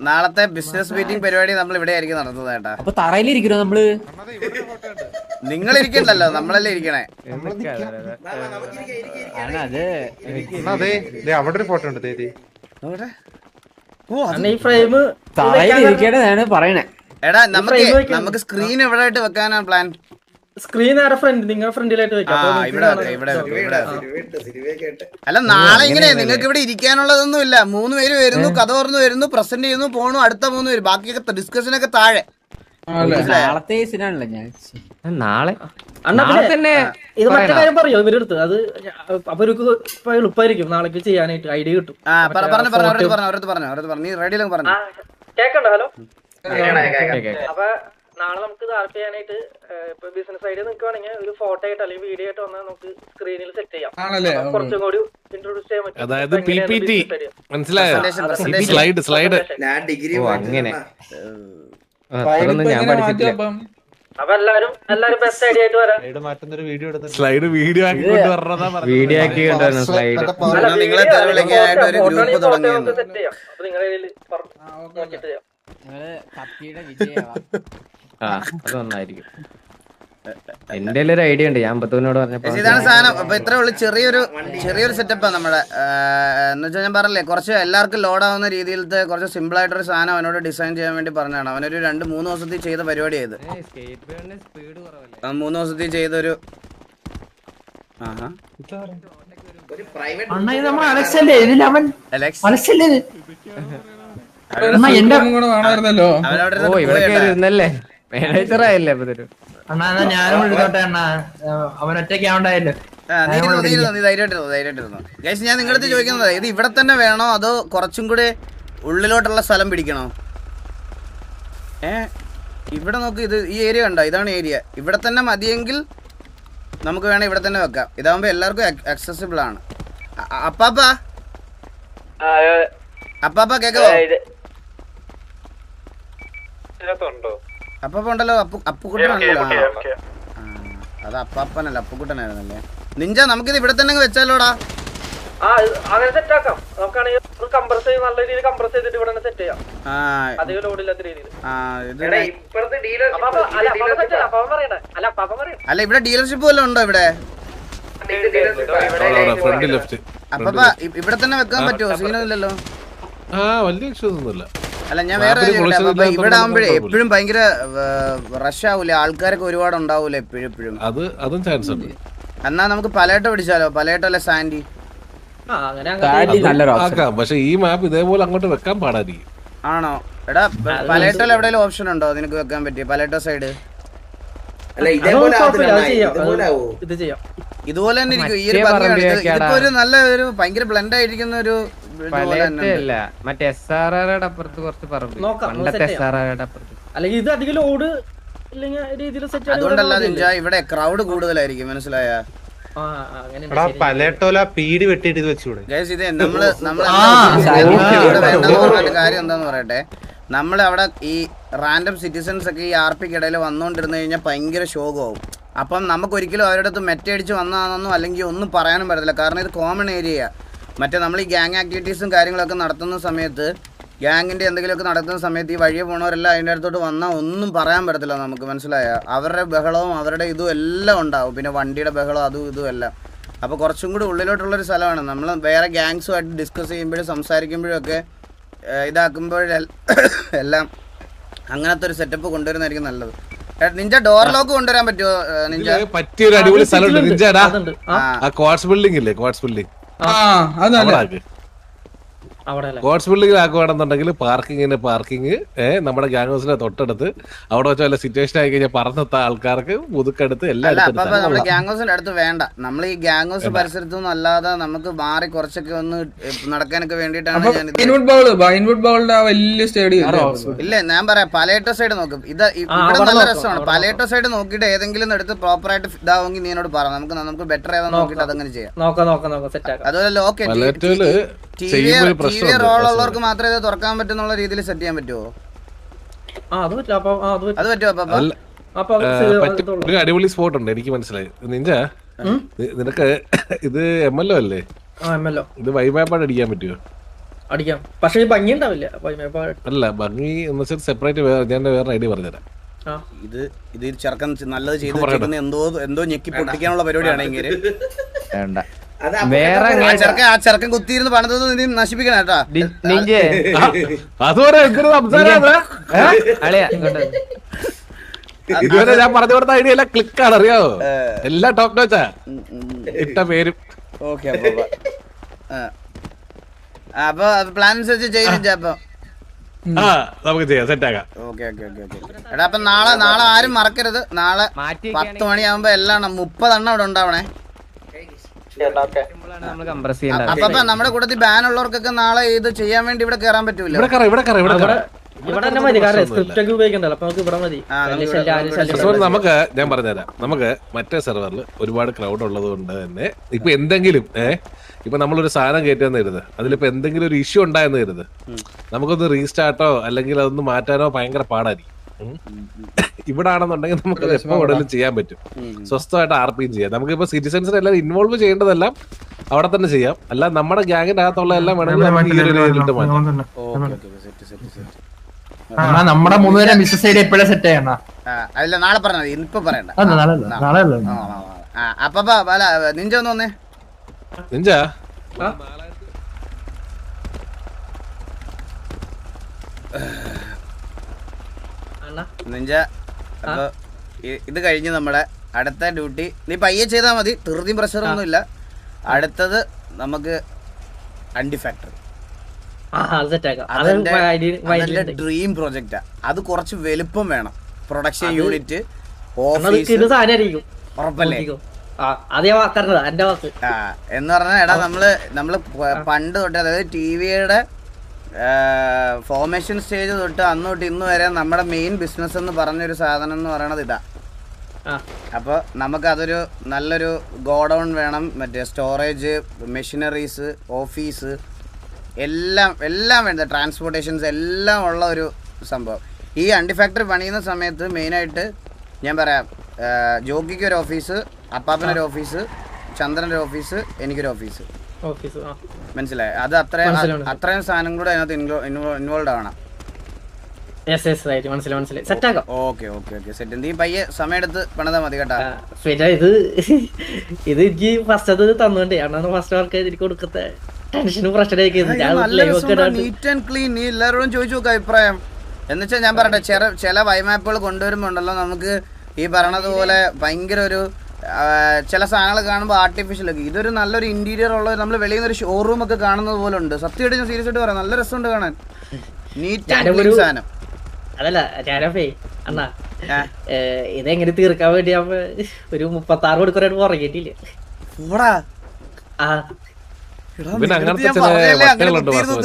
നാളത്തെ ബിസിനസ് മീറ്റിംഗ് പരിപാടി നമ്മൾ ഇവിടെ ആയിരിക്കും നടത്തുന്നത് കേട്ടാ.
അപ്പൊ തറയിലിരിക്കണോ നമ്മള്?
നിങ്ങൾ ഇരിക്കണ്ടല്ലോ, നമ്മളല്ലേ ഇരിക്കണേ.
അതെ അവിടെ ഒരു ഫോട്ടോ ഉണ്ട്.
നോക്കട്ടെ.
ഈ ഫ്രെയിം
തറയിലിരിക്കണതാണ് പറയണേ.
എടാ നമുക്ക് സ്ക്രീൻ എവിടെ ആയിട്ട് വെക്കാനാ പ്ലാൻ?
സ്ക്രീൻ ആരുടെ ഫ്രണ്ട്? നിങ്ങളുടെ ഫ്രണ്ടിലായിട്ട് വെക്കാം.
അല്ല നാളെ ഇങ്ങനെ നിങ്ങൾക്ക് ഇവിടെ ഇരിക്കാനുള്ളതൊന്നും ഇല്ല. 3 പേര് വരുന്നു, കഥ പറഞ്ഞു വരുന്നു, പ്രസന്റ് ചെയ്യുന്നു, പോണു. അടുത്ത 3 പേര് ബാക്കിയൊക്കെ ഡിസ്കഷൻ ഒക്കെ താഴെ.
നാളത്തെ സീനാണല്ലോ ഞാൻ.
നാളെ
തന്നെ ഇത് മറ്റേ കാര്യം പറയോ ഇവരെടുത്ത്? അത് അപ്പൊ ഒരു എളുപ്പമായിരിക്കും നാളേക്ക് ചെയ്യാനായിട്ട്. ഐഡിയ കിട്ടും.
നീ റെഡി പറഞ്ഞു.
കേക്കണ്ടോ? ഹലോ. അപ്പൊ നാളെ നമുക്ക് താല്പര്യം ചെയ്യാനായിട്ട് ഇപ്പൊ ബിസിനസ് ഐഡിയ നിൽക്കുവാണെങ്കിൽ ഒരു ഫോട്ടോ ആയിട്ട് അല്ലെങ്കിൽ വീഡിയോ ആയിട്ട് വന്നാൽ നമുക്ക് സ്ക്രീനിൽ സെറ്റ് ചെയ്യാം. കുറച്ചും കൂടി ഇൻട്രോഡ്യൂസ് ചെയ്യാൻ പറ്റും.
അതായത് PPT മനസ്സിലായോ? സ്ലൈഡ്
ഞാൻ ഡിഗ്രി
അങ്ങനെ ഞാൻ പഠിച്ചിട്ടില്ല.
അപ്പൊ എല്ലാരും ബെസ്റ്റ് ഐഡിയ ആയിട്ട് വരാം.
മാറ്റുന്നൊരു വീഡിയോ എടുത്ത്
സ്ലൈഡ് വീഡിയോ ആക്കി
വീഡിയോ ആക്കി കൊണ്ടുവരണം സ്ലൈഡ്.
നിങ്ങളെ തെളിവിളിക്കാനായിട്ട് ഒരു ഗ്രൂപ്പ് തുടങ്ങിയത്.
സെറ്റ് ചെയ്യാം. അപ്പൊ നിങ്ങളുടെ കയ്യിൽ നോക്കിയിട്ട് ചെയ്യാം.
കപ്പിയുടെ വിജയമാ.
അത് നന്നായിരിക്കും. എന്റെ ഒരു ഐഡിയ ഉണ്ട്. ഞാൻ ബത്തുവിനോട് പറഞ്ഞപ്പോ
ഇതാണ് സാധനം. അപ്പൊ ഇത്രേ ഉള്ളു. ചെറിയൊരു സെറ്റപ്പാണ് നമ്മുടെ. എന്ന് വെച്ചാൽ ഞാൻ പറഞ്ഞില്ലേ, കുറച്ച് എല്ലാവർക്കും ലോഡ് ആവുന്ന രീതിയിലത്തെ കുറച്ച് സിമ്പിൾ ആയിട്ടൊരു സാധനം അവനോട് ഡിസൈൻ ചെയ്യാൻ വേണ്ടി പറഞ്ഞതാണ്. അവനൊരു 2-3 ദിവസത്തിൽ ചെയ്ത പരിപാടി ചെയ്ത് 3 ദിവസത്തിൽ ചെയ്തൊരു
ഒരു പ്രൈവറ്റ്
ഓ ഇവിടെ ഇരുന്നല്ലേ മാനേജറായല്ലേ അപ്പൊ ഇതൊരു
ഞാനും അവനൊറ്റയ്ക്ക് ആവണ്ടായല്ലോ.
ധൈര്യമായിട്ടിരുന്നു. ഗൈസ് ഞാൻ നിങ്ങളുടെ അടുത്ത് ചോദിക്കുന്നത്, ഇത് ഇവിടെ തന്നെ വേണോ അതോ കുറച്ചും കൂടി ഉള്ളിലോട്ടുള്ള സ്ഥലം പിടിക്കണോ? ഇവിടെ നോക്ക്. ഇത് ഈ ഏരിയ കണ്ടോ? ഇതാണ് ഏരിയ. ഇവിടെ തന്നെ മതിയെങ്കിൽ നമുക്ക് വേണം ഇവിടെ തന്നെ വെക്കാം. ഇതാകുമ്പോ എല്ലാവർക്കും അക്സസിബിൾ ആണ്. അപ്പാപ്പ കേക്കോ? അപ്പാപ്പ ഉണ്ടല്ലോ. അപ്പുക്കുട്ടനാണല്ലോ. അത് അപ്പാപ്പനല്ല, അപ്പുക്കുട്ടനായിരുന്നല്ലേ. നിഞ്ച നമുക്കിത് ഇവിടെ തന്നെ വെച്ചാലോടാ.
അങ്ങനെ സെറ്റ് ആക്കാം. നമുക്കാണെങ്കിൽ നല്ല രീതിയിൽ കംപ്രസ് ചെയ്തിട്ട് ഇവിടെ സെറ്റ് ചെയ്യാം. അധികം ലോഡില്ലാത്ത രീതിയിൽ.
അല്ല ഇവിടെ ഡീലർഷിപ്പ് വല്ലതും ഉണ്ടോ ഇവിടെ? അപ്പാപ്പ ഇവിടെ തന്നെ വെക്കാൻ പറ്റുമോ? സീനൊന്നുമില്ലല്ലോ.
വലിയ ഇഷ്യൂസൊന്നുമില്ല.
അല്ല ഞാൻ വേറെ ഇവിടെ ആവുമ്പോഴേ എപ്പോഴും ഭയങ്കര റഷ് ആവൂലേ? ആൾക്കാരൊക്കെ ഒരുപാട് ഉണ്ടാവൂലേ എപ്പോഴും?
അതും ചാൻസ് ഉണ്ട്.
എന്നാ നമുക്ക് പലേട്ടോ പിടിച്ചാലോ? പലേട്ടോ അല്ലെ സാൻഡി?
പക്ഷെ ഈ മാപ്പ് ഇതേപോലെ അങ്ങോട്ട് വെക്കാൻ പാടായിരിക്കും.
ആണോ? എടാ പലേട്ടോയിൽ എവിടെയെങ്കിലും ഓപ്ഷൻ ഉണ്ടോ നിനക്ക് വെക്കാൻ പറ്റി? പലേട്ടോ സൈഡ് ഇതുപോലെ തന്നെ ഇരിക്കും. ഈ ഒരു ഇതിപ്പോ ഒരു നല്ല ഒരു ഭയങ്കര ബ്ലെൻഡ് ആയിരിക്കുന്ന ഒരു
മറ്റേ SRRയുടെ അപ്പുറത്ത് കുറച്ച് പറമ്പ്.
അല്ലെങ്കിൽ ഇത് അധികം ലോഡ്
അതുകൊണ്ടല്ല നിഞ്ച ഇവിടെ ക്രൗഡ് കൂടുതലായിരിക്കും. മനസ്സിലായ?
പലേട്ടോല പീടി വെട്ടിട്ട് ഇത് വെച്ചൂടെ?
ഇത് നമ്മള് കാര്യം എന്താന്ന് പറയട്ടെ. നമ്മൾ അവിടെ ഈ റാൻഡം സിറ്റിസൺസ് ഒക്കെ ഈ RPക്ക് ഇടയിൽ വന്നുകൊണ്ടിരുന്നു കഴിഞ്ഞാൽ ഭയങ്കര ശോകമാവും. അപ്പം നമുക്ക് ഒരിക്കലും അവരുടെ അടുത്ത് മെറ്റടിച്ച് വന്നതാണെന്നോ അല്ലെങ്കിൽ ഒന്നും പറയാനും പറ്റത്തില്ല. കാരണം ഇത് കോമൺ ഏരിയയാണ്. മറ്റേ നമ്മൾ ഈ ഗ്യാങ് ആക്ടിവിറ്റീസും കാര്യങ്ങളൊക്കെ നടത്തുന്ന സമയത്ത്, ഗ്യാങ്ങിൻ്റെ എന്തെങ്കിലുമൊക്കെ നടത്തുന്ന സമയത്ത് ഈ വഴിയെ പോണവരെല്ലാം അതിൻ്റെ അടുത്തോട്ട് വന്നാൽ ഒന്നും പറയാൻ പറ്റത്തില്ല നമുക്ക്. മനസ്സിലായ? അവരുടെ ബഹളവും അവരുടെ ഇതും എല്ലാം ഉണ്ടാവും. പിന്നെ വണ്ടിയുടെ ബഹളവും അതും ഇതും എല്ലാം. അപ്പോൾ കുറച്ചും കൂടി ഉള്ളിലോട്ടുള്ളൊരു സ്ഥലമാണ്. നമ്മൾ വേറെ ഗ്യാങ്സുമായിട്ട് ഡിസ്കസ് ചെയ്യുമ്പോഴും സംസാരിക്കുമ്പോഴും ഒക്കെ ഇതാക്കുമ്പോഴെല്ലാം അങ്ങനത്തെ ഒരു സെറ്റപ്പ് കൊണ്ടുവരുന്നതായിരിക്കും നല്ലത്. നിഞ്ച ഡോർ ലോക്ക് കൊണ്ടുവരാൻ പറ്റുമോ? നിഞ്ച
പറ്റിയൊരു അടിപൊളി സ്ഥലമുണ്ട് നിഞ്ചാടാ. ആ ക്വാർട്സ് ബിൽഡിംഗ് ഇല്ലേ? ക്വാർട്സ് ബിൽഡിംഗ്
അവിടെ അല്ലേ
കോട്സ് ബിൽഡിംഗ് ആക്കുകയാണെന്നുണ്ടെങ്കിൽ പാർക്കിങ് നമ്മുടെ ഗ്യാങ് ഹൗസിന്റെ തൊട്ടടുത്ത് അവിടെ വെച്ച് വല്ല സിറ്റുവേഷൻ ആയി കഴിഞ്ഞാൽ പറഞ്ഞെത്ത ആൾക്കാർക്ക് മുതുക്കടുത്ത്
അല്ല
എല്ലാം
അപ്പൊ നമ്മുടെ ഗ്യാങ് ഹൗസിന്റെ അടുത്ത് വേണ്ട. നമ്മൾ ഈ ഗ്യാങ് ഹൗസ് പരിസരത്തൊന്നും അല്ലാതെ നമുക്ക് മാറി കുറച്ചൊക്കെ ഒന്ന് നടക്കാനൊക്കെ വേണ്ടിയിട്ടാണ് ഞാൻ
വൈൻവുഡ് ബൗളിന്റെ ആ വലിയ സ്റ്റേഡിയം
ഇല്ല ഞാൻ പറയാം പലേറ്റോ സൈഡ് നോക്കും. ഇവിടെ നല്ല രസമാണ്. പലേറ്റോ സൈഡ് നോക്കിയിട്ട് ഏതെങ്കിലും എടുത്ത് പ്രോപ്പർ ആയിട്ട് ഇതാവുമെങ്കിൽ നീ എന്നോട് പറ. നമുക്ക് ബെറ്റർ ഏതാ നോക്കിയിട്ട് അതങ്ങനെ ചെയ്യാം.
നോക്കാം സെറ്റ് ആക്കാം.
അതുപോലെ ഓക്കെ ടി വി റോൾ ഉള്ളവർക്ക് മാത്രമേ ഇത് തുറക്കാൻ പറ്റുന്നുള്ള രീതിയിൽ സെറ്റ് ചെയ്യാൻ പറ്റുമോ?
അത് പറ്റുമോ?
അത് പറ്റുമോ?
അപ്പൊ
ഒരു അടിപൊളി സ്പോട്ട് ഉണ്ട് എനിക്ക് മനസ്സിലായി. നിനക്ക് ഇത് MLO അല്ലേ? ഇത് വൈമാപ്പാട് അടിക്കാൻ പറ്റുമോ?
അടിക്കാം, പക്ഷെ ഭംഗി ഉണ്ടാവില്ല.
അല്ല ഭംഗി എന്ന് വെച്ചാൽ സെപ്പറേറ്റ് ഞാൻ വേറെ ഐഡിയ പറഞ്ഞുതരാം.
ഇത് ചെറുക്കൻ നല്ലത് ചെയ്ത് എന്തോ ഞെക്കി പൊട്ടിക്കാനുള്ള പരിപാടിയാണെങ്കിൽ
വേറെ
ആ ചെറുക്കൻ കുത്തിയിരുന്ന് പണിത് നീ നശിപ്പിക്കണം കേട്ടാ.
അതുവരെ ഇതുവരെ ഞാൻ പറഞ്ഞു കൊടുത്ത ഐഡിയ എല്ലാം ക്ലിക്കാണ്, അറിയാവോ? എല്ലാം ടോക്ക് വെച്ചാ ഇട്ട പേരും.
ഓക്കെ അപ്പൊ പ്ലാൻ അനുസരിച്ച് ചെയ്യുന്നില്ല. അപ്പൊ
നമുക്ക് ചെയ്യാം, സെറ്റ് ആക്കാം.
ഓക്കെ എടാ അപ്പൊ നാളെ ആരും മറക്കരുത്. നാളെ 10 മണിയാകുമ്പോ എല്ലാം 30 എണ്ണം ഇവിടെ ഉണ്ടാവണേ. അപ്പൊ നമ്മുടെ കൂട്ടത്തിൽ ബാൻ ഉള്ളവർക്കൊക്കെ നാളെ ഇത് ചെയ്യാൻ വേണ്ടി ഇവിടെ കേറാൻ പറ്റൂല.
നമുക്ക് ഞാൻ പറഞ്ഞുതരാം. നമുക്ക് മറ്റേ സെർവറിൽ ഒരുപാട് ക്രൗഡ് ഉള്ളത് കൊണ്ട് തന്നെ ഇപ്പൊ എന്തെങ്കിലും ഇപ്പൊ നമ്മളൊരു സാധനം കയറ്റാന്ന് കരുത്, അതിലിപ്പോ എന്തെങ്കിലും ഒരു ഇഷ്യൂ ഉണ്ടായെന്ന് കരുത്, നമുക്കൊന്ന് റീസ്റ്റാർട്ടോ അല്ലെങ്കിൽ അതൊന്ന് മാറ്റാനോ ഭയങ്കര പാടായിരിക്കും. ഇവിടെ ആണെന്നുണ്ടെങ്കിൽ നമുക്ക് എപ്പോ ഉടലും ചെയ്യാൻ പറ്റും, സ്വസ്ഥമായിട്ട് RPയും ചെയ്യാം. നമുക്കിപ്പോ സിറ്റിസൺസിനെ എല്ലാം ഇൻവോൾവ് ചെയ്യേണ്ടതെല്ലാം അവിടെ തന്നെ ചെയ്യാം. അല്ല നമ്മുടെ ഗ്യാങ്ങിന്റെ അകത്തുള്ള എല്ലാം വേണമെങ്കിൽ
നമ്മുടെ 3 പേരെ ബിസിനസ് ഐഡിയ എപ്പോഴാ സെറ്റ് ചെയ്യണം?
അല്ല നാളെ പറഞ്ഞത്, ഇപ്പൊ പറയണ്ട. അപ്പൊ നിഞ്ച ഒന്ന് വന്നേ.
നിഞ്ച
നിഞ്ച അപ്പൊ ഇത് കഴിഞ്ഞ് നമ്മുടെ അടുത്ത ഡ്യൂട്ടി നീ പയ്യെ ചെയ്താൽ മതി, ധൃതിയും പ്രഷറൊന്നും ഇല്ല. അടുത്തത് നമുക്ക് അണ്ടി ഫാക്ടറി. അതിന്റെ ഡ്രീം പ്രൊജക്റ്റാ. അത് കുറച്ച് വലുപ്പം വേണം. പ്രൊഡക്ഷൻ യൂണിറ്റ്, ഓഫീസ് ഉറപ്പല്ലേ? എന്ന് പറഞ്ഞാൽ എടാ നമ്മള് പണ്ട് തൊട്ട്, അതായത് ടിവിയുടെ ഫോർമേഷൻ സ്റ്റേജ് തൊട്ട് അന്ന് തൊട്ട് ഇന്ന് വരെ നമ്മുടെ മെയിൻ ബിസിനസ് എന്ന് പറഞ്ഞൊരു സാധനം എന്ന് പറയണത് ഇതാ. അപ്പോൾ നമുക്കതൊരു നല്ലൊരു ഗോഡൗൺ വേണം, മറ്റേ സ്റ്റോറേജ്, മെഷീനറീസ്, ഓഫീസ് എല്ലാം വേണ്ട, ട്രാൻസ്പോർട്ടേഷൻസ് എല്ലാം ഉള്ള ഒരു സംഭവം. ഈ അണ്ടി ഫാക്ടറി പണിയുന്ന സമയത്ത് മെയിനായിട്ട് ഞാൻ പറയാം, ജോഗിക്ക് ഒരു ഓഫീസ്, അപ്പാപ്പനൊരു ഓഫീസ്, ചന്ദ്രൻ്റെ ഓഫീസ്, എനിക്കൊരു ഓഫീസ്. മനസ്സിലായി? അത് അത്രയും സാധനം കൂടെ അതിനകത്ത് ഇൻവോൾവ് ആവണം. സെറ്റ്. നീ പയ്യെ സമയം എടുത്ത് പണിതാ മതി കേട്ടാ.
ഇത് എനിക്ക് ഫസ്റ്റ് അത് തന്നോണ്ടേ ഫസ്റ്റ് വർക്ക് എനിക്ക് കൊടുക്കത്തെ ടെൻഷനും പ്രശ്നമായിരിക്കും.
Neat and clean. നീ എല്ലാവരോടും ചോദിച്ചു നോക്കുക അഭിപ്രായം. എന്നുവെച്ചാൽ ഞാൻ പറയട്ടെ, ചില വൈമാപ്പുകൾ കൊണ്ടുവരുമ്പോ ഉണ്ടല്ലോ, നമുക്ക് ഈ പറയണതുപോലെ ഭയങ്കര ഒരു ചില സാധനങ്ങൾ കാണുമ്പോൾ ആർട്ടിഫിഷ്യൽ ഒക്കെ. ഇതൊരു നല്ലൊരു ഇന്റീരിയർ ഉള്ള, നമ്മൾ വെളിയിൽ നിന്ന് ഒരു ഷോറൂം ഒക്കെ കാണുന്നത് പോലെ ഉണ്ട്. സത്യമായിട്ട് ഞാൻ സീരിയസ് ആയിട്ട് പറയാം, നല്ല രസമുണ്ട് കാണാൻ. നീറ്റ് ആൻഡ് ക്ലീൻ സാധനം.
അതല്ല ഞാനപ്പേ അണ്ണാ, ഇതെങ്ങനെ തീർക്കാൻ വേണ്ടി ഒരു 36 മണിക്കൂറായിട്ട് ഉറങ്ങിയിട്ടില്ലേ.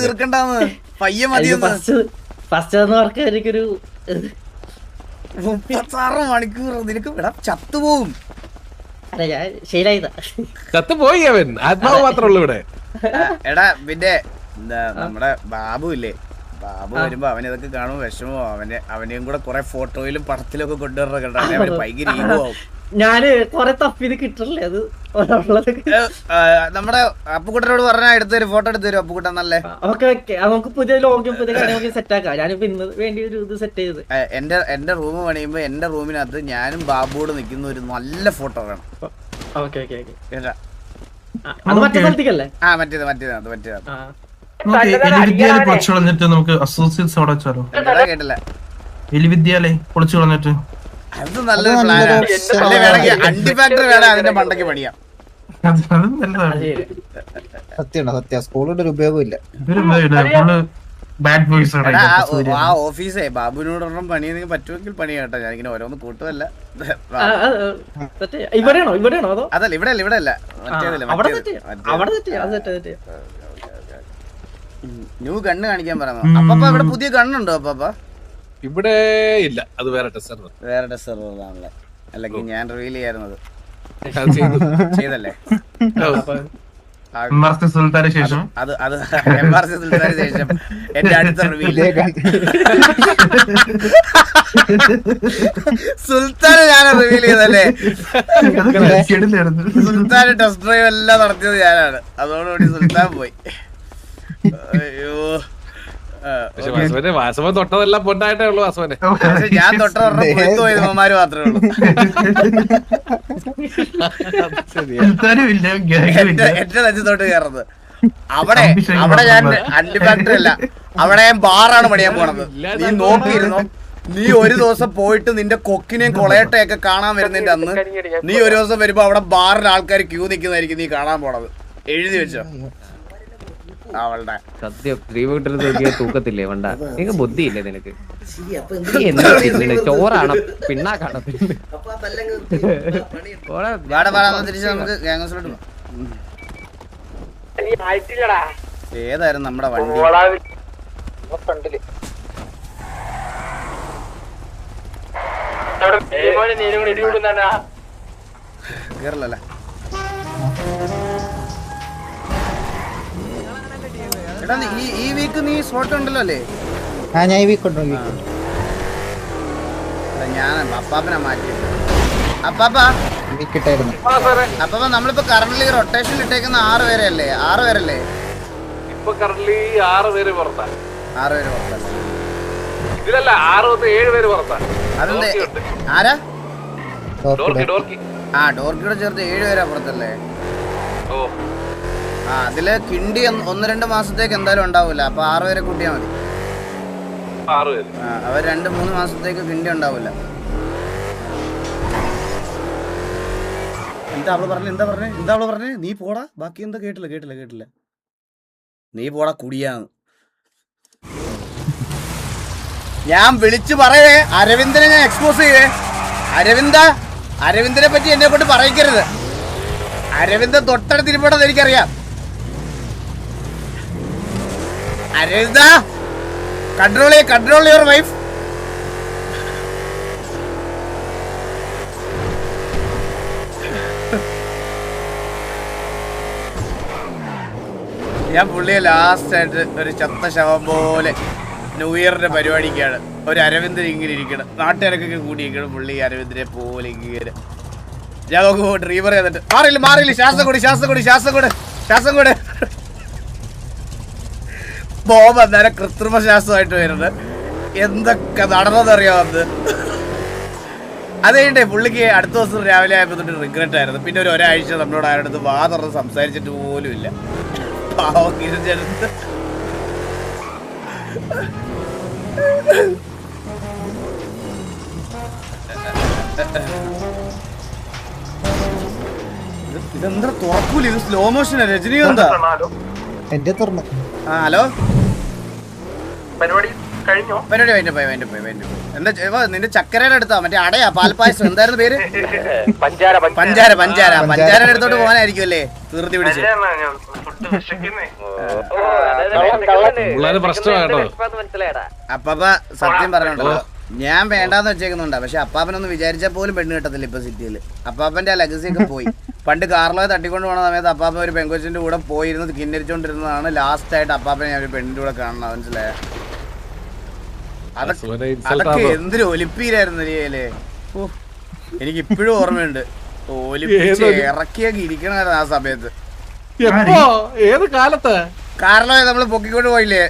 തീർക്കണ്ടെന്ന് പയ്യെ മതി.
ഫസ്റ്റ് വർക്ക് എനിക്കൊരു
36 മണിക്കൂർ നിനക്ക് ചത്തുപോകും.
അല്ല ഞാൻ ശീലായതാ.
ചത്തുപോയി അവൻ, ആത്മാവ് മാത്രമേ ഉള്ളൂ ഇവിടെ.
എടാ പിന്നെ എന്താ നമ്മുടെ ബാബു ഇല്ലേ, ബാബു വരുമ്പോ അവനിതൊക്കെ കാണുമ്പോ വിഷമോ. അവനെയും കൂടെ കുറെ ഫോട്ടോയിലും പടത്തിലും ഒക്കെ കൊണ്ടുവരണം കേട്ടോ. അവന് ഭയങ്കര ഈഗോ ആവും.
ഞാന് കൊറേ തപ്പിത് കിട്ടണല്ലേ അത്.
നമ്മുടെ അപ്പുക്കുട്ടനോട് പറഞ്ഞാൽ എടുത്തൊരു ഫോട്ടോ എടുത്തു തരും അപ്പുക്കുട്ടൻ. നല്ലേ
നമുക്ക് പുതിയ ലോഗും പുതിയ കാര്യങ്ങളൊക്കെ സെറ്റ് ആക്കാം. ഞാനിപ്പോ ഇന്ന് വേണ്ടി ഒരു ഇത് സെറ്റ് ചെയ്ത്
എന്റെ റൂം പണിയുമ്പോ എന്റെ റൂമിനകത്ത് ഞാനും ബാബുവോട് നിൽക്കുന്ന ഒരു നല്ല ഫോട്ടോ വേണം.
അത് മറ്റേ സ്ഥലത്തേക്കല്ലേ?
മറ്റേത്
നമുക്ക് അസോസിയേറ്റ്സ് അവിടെ വെച്ചാലോ?
കേട്ടില്ല.
എലിവിദ്യാലയം പൊളിച്ചു കളഞ്ഞിട്ട്
അത് നല്ലൊരു പ്ലാനാണ്. അണ്ടി ഫാക്ടറി വേണം അതിന്റെ മണ്ടയ്ക്ക് പണിയാം.
സത്യം സ്കൂളിന്റെ ഒരു ഉപയോഗമില്ല.
എടാ, ആ ഓഫീസേ ബാബുവിനോടൊന്നും പണിയെങ്കിൽ പറ്റുമെങ്കിൽ പണി കേട്ടോ. ഞാനിങ്ങനെ ഓരോന്ന് കൂട്ടുമല്ല.
ഇവിടെയാണോ അതോ
അതല്ല ഇവിടെ അല്ല ഇവിടെ അല്ല ന്യൂ ഗണ്ണ് കാണിക്കാൻ പറഞ്ഞു. അപ്പ ഇവിടെ പുതിയ ഗണ്ണുണ്ടോ? അപ്പ
ഇവിടെ ഇല്ല, അത് വേറെ ടെസ്റ്റർ.
വേറെ ടെസ്റ്ററാണല്ലേ? അല്ലെങ്കിൽ ഞാൻ റിവീൽ ചെയ്യാറുന്നത് ചെയ്തല്ലേ?
സുൽത്താന് ശേഷം
അത് MRC സുൽത്താന് ശേഷം എന്റെ അടുത്ത റിവീൽ സുൽത്താന് ഞാൻ റിവീൽ ചെയ്തല്ലേ? സുൽത്താന് ടെസ്റ്റ് ഡ്രൈവ് എല്ലാം നടത്തിയത് ഞാനാണ്. അതോടുകൂടി സുൽത്താൻ പോയി. അയ്യോ,
വാസവൻ തൊട്ടതെല്ലാം പൊന്നായിട്ടേ ഉള്ളു. വാസവനെ
ഞാൻ തൊട്ട പോയത് ഇവന്മാര് മാത്രമേ ഉള്ളൂ. എന്റെ നെഞ്ചത്തോട്ട് കയറുന്നത് അവിടെ ഞാൻ അണ്ടി ഫാക്ടറി അല്ല, അവിടെ ഞാൻ ബാറാണ് പണിയാൻ പോണത്. നീ നോക്കിയിരുന്നോ? നീ ഒരു ദിവസം പോയിട്ട് നിന്റെ കൊക്കിനെയും കൊളയട്ടയൊക്കെ കാണാൻ വരുന്നതിന്റെ അന്ന് നീ ഒരു ദിവസം വരുമ്പോ അവിടെ ബാറിൽ ആൾക്കാർ ക്യൂ നിൽക്കുന്നതായിരിക്കും നീ കാണാൻ പോണത്. എഴുതി വെച്ചോ അവളുടെ
സത്യം. ശ്രീവീട്ടിൽ നോക്കിയ തൂക്കത്തില്ലേ വേണ്ട. നിനക്ക് ബുദ്ധിയില്ലേ നിനക്ക്? ചോറാണ് പിണ്ണാക്കാണ്.
തിരിച്ച് നമുക്ക് ഗാംഗസിലോട്ട് പോകാം. ഏതായിരുന്നു നമ്മുടെ വണ്ടി? കേരളല്ലേ? എടാ ഈ വീക്ക് നീ സ്ലോട്ട് ഉണ്ടല്ലോ അല്ലേ?
ഞാൻ ഈ വീക്ക് ഉണ്ട്.
ഞാൻ അപ്പാപ്പനെ മാറ്റി. അപ്പാപ്പ നമ്മളിപ്പോ കറന്റ് റൊട്ടേഷനിൽ ഇട്ടേക്കുന്ന 6 പേരല്ലേ? 6 പേരല്ലേ
ഇപ്പൊ കറന്റ്? 6 പേര് പുറത്താണ്.
6 പേര് പുറത്തല്ലേ?
ഇതിലല്ല, 6 തൊട്ട് 7 പേര് പുറത്താണ്.
അതെന്ത്? ആരാ?
ആ,
ഡോർക്കിയുടെ ചേർത്ത് 7 പേരാ പുറത്തല്ലേ? ആ, അതില് കിണ്ടി 1-2 മാസത്തേക്ക് എന്തായാലും ഉണ്ടാവൂല. അപ്പൊ 6 പേരെ കൂട്ടിയാ മതി. അവർ 2-3 മാസത്തേക്ക് കിണ്ടി ഉണ്ടാവൂല. എന്താ അവള് പറഞ്ഞേ? നീ പോടാ. ബാക്കി എന്താ? കേട്ടില്ല. നീ പോടാ കുടിയാന്ന് ഞാൻ വിളിച്ചു പറയേ. അരവിന്ദനെ ഞാൻ എക്സ്പോസ് ചെയ്യേ. അരവിന്ദനെ പറ്റി എന്നെ കൊണ്ട് പറയിക്കരുത്. അരവിന്ദൻ തൊട്ടടുത്തിരിപ്പുണ്ടെന്ന് എനിക്കറിയാം. Aravinda, control your wife. ഞാൻ പുള്ളിയെ ലാസ്റ്റ് ആയിട്ട് ഒരു ചത്ത ശവം പോലെ ന്യൂ ഇയറിന്റെ പരിപാടിക്കാണ് ഒരു അരവിന്ദൻ ഇങ്ങനെ ഇരിക്കണം. നാട്ടുകാരൊക്കെ കൂടിയിരിക്കണം. പുള്ളി അരവിന്ദനെ പോലെ ഇങ്ങനെ ഞാൻ നോക്കുമ്പോ ഡ്രൈവർ ചെയ്തിട്ട് മാറിയില്ല. ശ്വാസം കൂടെ ബോംബ് അന്നേരം കൃത്രിമ ശ്വാസമായിട്ട് വരുന്നത്. എന്തൊക്കെ നടന്നതറിയാമെന്ന്. അത് കഴിഞ്ഞിട്ടേ പുള്ളിക്ക് അടുത്ത ദിവസം രാവിലെ ആയപ്പോൾ തൊട്ട് റിഗ്രറ്റ് ആയിരുന്നു. പിന്നെ ഒരാഴ്ച നമ്മളോട് ആരുടെ വാ തുറന്ന് സംസാരിച്ചിട്ട് പോലും ഇല്ല. പാവം കിരിച്ചെടുത്ത് ഇതെന്താ തുറക്കൂല? ഇത് സ്ലോ മോഷൻ. രജനി എന്താ
എന്റെ തുറന്നു?
ആ, ഹലോ.
പരിപാടി കഴിഞ്ഞോ?
പരിപാടി എന്താ നിന്റെ ചക്കരയുടെ അടുത്താ? മറ്റേ അടയാ പാൽപ്പായസം എന്തായിരുന്നു പേര്? പഞ്ചാരയുടെ അടുത്തോട്ട് പോകാനായിരിക്കും അല്ലേ? തീർത്തി പിടിച്ച് അപ്പാപ്പ സത്യം പറഞ്ഞോണ്ടല്ലോ, ഞാൻ വേണ്ടാന്ന് വെച്ചേക്കുന്നുണ്ടാ. പക്ഷെ അപ്പാപ്പനൊന്നും വിചാരിച്ചാൽ പോലും പെണ്ണ് കിട്ടത്തില്ല ഇപ്പൊ സിറ്റിയില്. അപ്പാപ്പന്റെ ആ ലഗസി ഒക്കെ പോയി. പണ്ട് കാർലോയെ തട്ടിക്കൊണ്ട് പോണ സമയത്ത് അപ്പാപ്പൻ ഒരു പെങ്കൊച്ചിന്റെ കൂടെ പോയിരുന്നത് കിന്നരിച്ചോണ്ടിരുന്നതാണ്. ലാസ്റ്റ് ആയിട്ട് അപ്പാപ്പനെ ഞാൻ ഒരു പെണ്ണിന്റെ കൂടെ കാണണം. മനസ്സിലായ? അതൊക്കെ എന്തൊരു ഒലിപ്പീരായിരുന്നു അല്ലേ? ഓ, എനിക്ക് ഇപ്പോഴും ഓർമ്മയുണ്ട്. ഒലിപ്പിച്ച് ഇറക്കിയൊക്കെ ഇരിക്കണമായിരുന്നു ആ സമയത്ത്.
ഏത് കാലത്ത്?
കാർലോയെ നമ്മള് പൊക്കിക്കൊണ്ട് പോയില്ലേ?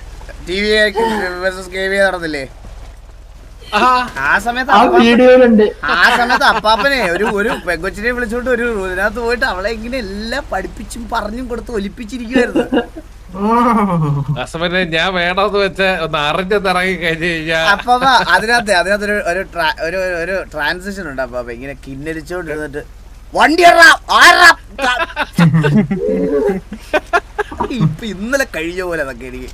TV versus KV നടന്നില്ലേ? ആ സമയത്ത് അപ്പാപ്പനെ ഒരു പെങ്കൊച്ചിനെ വിളിച്ചോണ്ട് ഒരു ഇതിനകത്ത് പോയിട്ട് അവളെ ഇങ്ങനെ എല്ലാം പഠിപ്പിച്ചും പറഞ്ഞും കൊടുത്ത് ഒലിപ്പിച്ചിരിക്കുവായിരുന്നു.
ഞാൻ വേണമെന്ന് വെച്ച് ഒന്ന് അറിഞ്ഞിറങ്ങി കഴിഞ്ഞു കഴിഞ്ഞാ
അപ്പാപ്പ അതിനകത്ത് ഒരു ട്രാൻസിഷൻ ഉണ്ട്. അപ്പാപ്പ ഇങ്ങനെ കിന്നരിച്ചോണ്ടിരുന്നിട്ട് വണ്ടി ഇപ്പൊ ഇന്നലെ കഴിഞ്ഞ പോലെ അതൊക്കെ എനിക്ക്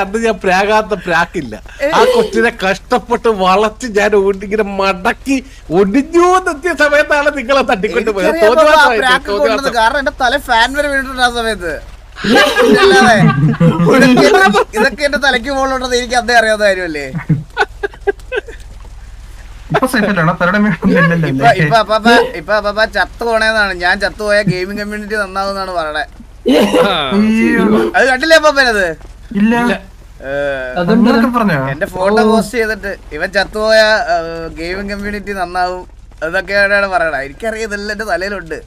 അന്ന് ഞാൻ പ്രാകാത്ത പ്രാക്കില്ല. ആ കൊച്ചിനെ കഷ്ടപ്പെട്ട് വളച്ച് ഞാൻ ഇങ്ങനെ മടക്കി ഒടിഞ്ഞു എത്തിയ സമയത്താണ് നിങ്ങളെ തട്ടിക്കൊണ്ട് പോയത്.
കാരണം എന്റെ തല ഫാൻ വരെ വീണിട്ടുണ്ട് ആ സമയത്ത്. ഇതൊക്കെ എന്റെ തലയ്ക്ക് മുകളിലുണ്ടെന്ന് എനിക്ക് അന്നേ അറിയാവുന്ന കാര്യമല്ലേ. ഇപ്പൊ അപ്പാ ചത്തു പോണേന്നാണ്. ഞാൻ ചത്തുപോയ ഗെയിമിംഗ് കമ്മ്യൂണിറ്റി നന്നാവുന്നാണ് പറയണേ. അത് കണ്ടില്ലേ അപ്പാപ്പനത്? എന്റെ ഫോട്ടോ പോസ്റ്റ് ചെയ്തിട്ട് ഇവൻ ചത്തുപോയ ഗെയിമിംഗ് കമ്മ്യൂണിറ്റി നന്നാവും അതൊക്കെയാണ് പറയണേ. എനിക്കറിയാം, എന്റെ തലയിലുണ്ട്.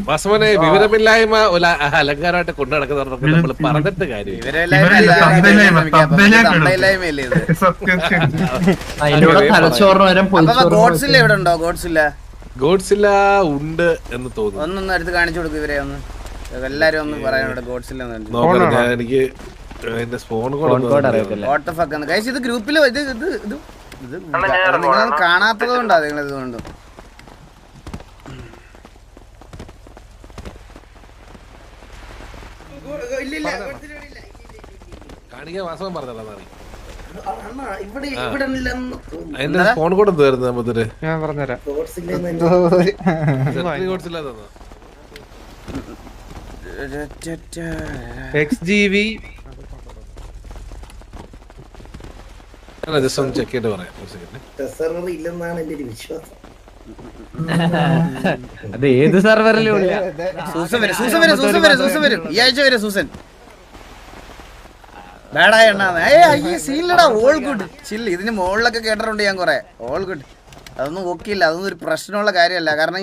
വാസവനെ വിവരമില്ലായ്മ അലങ്കാരമായിട്ട് കൊണ്ടു നടക്കുന്ന നമ്മൾ പറഞ്ഞിട്ട് കാര്യം.
ഗോഡ്സില്ല എവിടെ ഉണ്ടോ?
ഗോഡ്സില്ല ഉണ്ട് എന്ന് തോന്നുന്നു.
ഒന്നൊന്ന് എടുത്ത് കാണിച്ചു കൊടുക്കും ഇവരെ ഒന്ന്. എല്ലാരും ഒന്ന് പറയാനോട് ഗോഡ്സില്ല.
എനിക്ക് എന്റെ സ്പോൺ
ഇത് ഗ്രൂപ്പില് നിങ്ങൾ കാണാത്തത് കൊണ്ടാ നിങ്ങൾ ഇതുകൊണ്ടും.
കാണിക്കാൻ വാസവൻ പറഞ്ഞതാ. എന്റെ ഫോൺ കൂടെ തീർന്നു.
ഞാൻ പറഞ്ഞുതരാം. XGV
ജസ്റ്റ് ഒന്ന് ചെക്ക് ചെയ്തിട്ട് പറയാം.
അത് ഏത് സെർവറിലും
സൂസൻ വരും ഈ ആഴ്ച വരും. സൂസൻ ഓൾ ഗുഡ് ചില്ല്. ഇതിന് മുകളിലൊക്കെ കേട്ടിട്ടുണ്ട് ഞാൻ കുറെ. ഓൾ ഗുഡ്, അതൊന്നും ഓക്കെയില്ല. അതൊന്നും ഒരു പ്രശ്നമുള്ള കാര്യമല്ല. കാരണം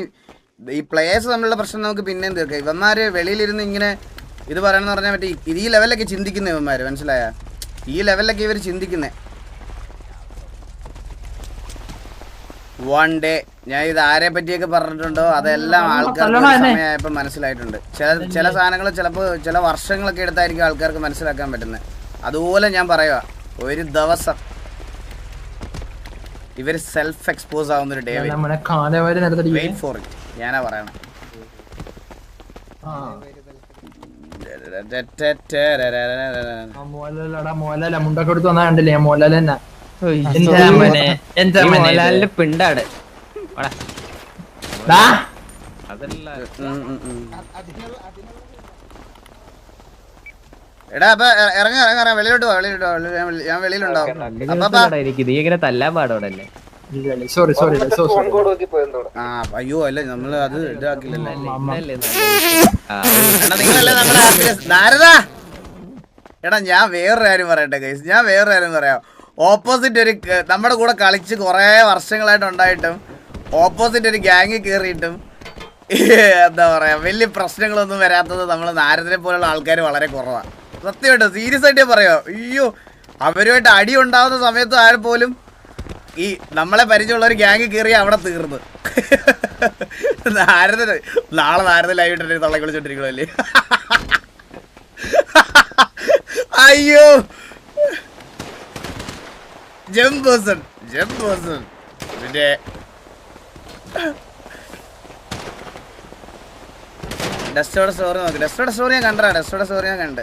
ഈ പ്ലേയേഴ്സ് തമ്മിലുള്ള പ്രശ്നം നമുക്ക് പിന്നെയും തീർക്കാം. ഇവന്മാര് വെളിയിലിരുന്ന് ഇങ്ങനെ ഇത് പറയണമെന്ന് പറഞ്ഞാൽ പറ്റി ഈ ലെവലിലൊക്കെ ചിന്തിക്കുന്ന ഇവന്മാര്, മനസ്സിലായ? ഈ ലെവലിലൊക്കെ ഇവർ ചിന്തിക്കുന്നേ. വൺ ഡേ ഞാൻ ഇത് ആരെ പറ്റിയൊക്കെ പറഞ്ഞിട്ടുണ്ടോ അതെല്ലാം ആൾക്കാർക്ക് സമയമായപ്പോൾ മനസ്സിലായിട്ടുണ്ട്. ചില സാധനങ്ങൾ ചിലപ്പോൾ ചില വർഷങ്ങളൊക്കെ എടുത്തായിരിക്കും ആൾക്കാർക്ക് മനസ്സിലാക്കാൻ പറ്റുന്നത്. അതുപോലെ ഞാൻ പറയുക, ഒരു ദിവസം ഇവര് സെൽഫ് എക്സ്പോസ് ആവുന്ന ഒരു ഡേ വെയിറ്റ് ഫോർ ഇറ്റ്. ഞാനാ പറയണേ.
മുണ്ടൊക്കെ എടുത്ത് വന്നാ കണ്ടില്ലേ മോലാൽ തന്നെ.
മോഹൻലാലിന്റെ പിണ്ടാട്
എടാ അപ്പൊ ഇറങ്ങാ വെളിയിലോട്ട് ഞാൻ വെളിയിലുണ്ടാവും.
നീ ഇങ്ങനെ തല്ലാൻ പാടോടല്ലേ?
അയ്യോ അല്ല, നമ്മള് അത് ഇതാക്കില്ലല്ലോ. നിങ്ങളല്ലേ നമ്മുടെ നാരദാ. എടാ ഞാൻ വേറൊരു കാര്യം പറയട്ടെ ഗൈസ്, ഞാൻ വേറൊരു കാര്യം പറയാം. ഓപ്പോസിറ്റ് ഒരു നമ്മുടെ കൂടെ കളിച്ച് കുറേ വർഷങ്ങളായിട്ടുണ്ടായിട്ടും ഓപ്പോസിറ്റ് ഒരു ഗ്യാങ്ങിൽ കയറിയിട്ടും എന്താ പറയാ വലിയ പ്രശ്നങ്ങളൊന്നും വരാത്തത് നമ്മൾ നാരദനെ പോലുള്ള ആൾക്കാർ വളരെ കുറവാണ്. സത്യമായിട്ട് സീരിയസ് ആയിട്ട് പറയാ. അയ്യോ, അവരുമായിട്ട് അടി ഉണ്ടാവുന്ന സമയത്ത് ആരും പോലും ഈ നമ്മളെ പരിചയമുള്ള ഒരു ഗ്യാങ്ങിൽ കയറി അവിടെ തീർന്നു. നാളെ നാരദ ലൈവിട്ട് തള്ളി കളിച്ചോണ്ടിരിക്കണല്ലേ. അയ്യോ, ജംബോസൺ പിന്നെ ഡെസ്റ്റോടെ സ്റ്റോറി നോക്ക്. ഡെസ്റ്റോടെ സ്റ്റോറി ഞാൻ കണ്ടടാ. ഡെസ്റ്റോടെ സ്റ്റോറി ഞാൻ കണ്ട്.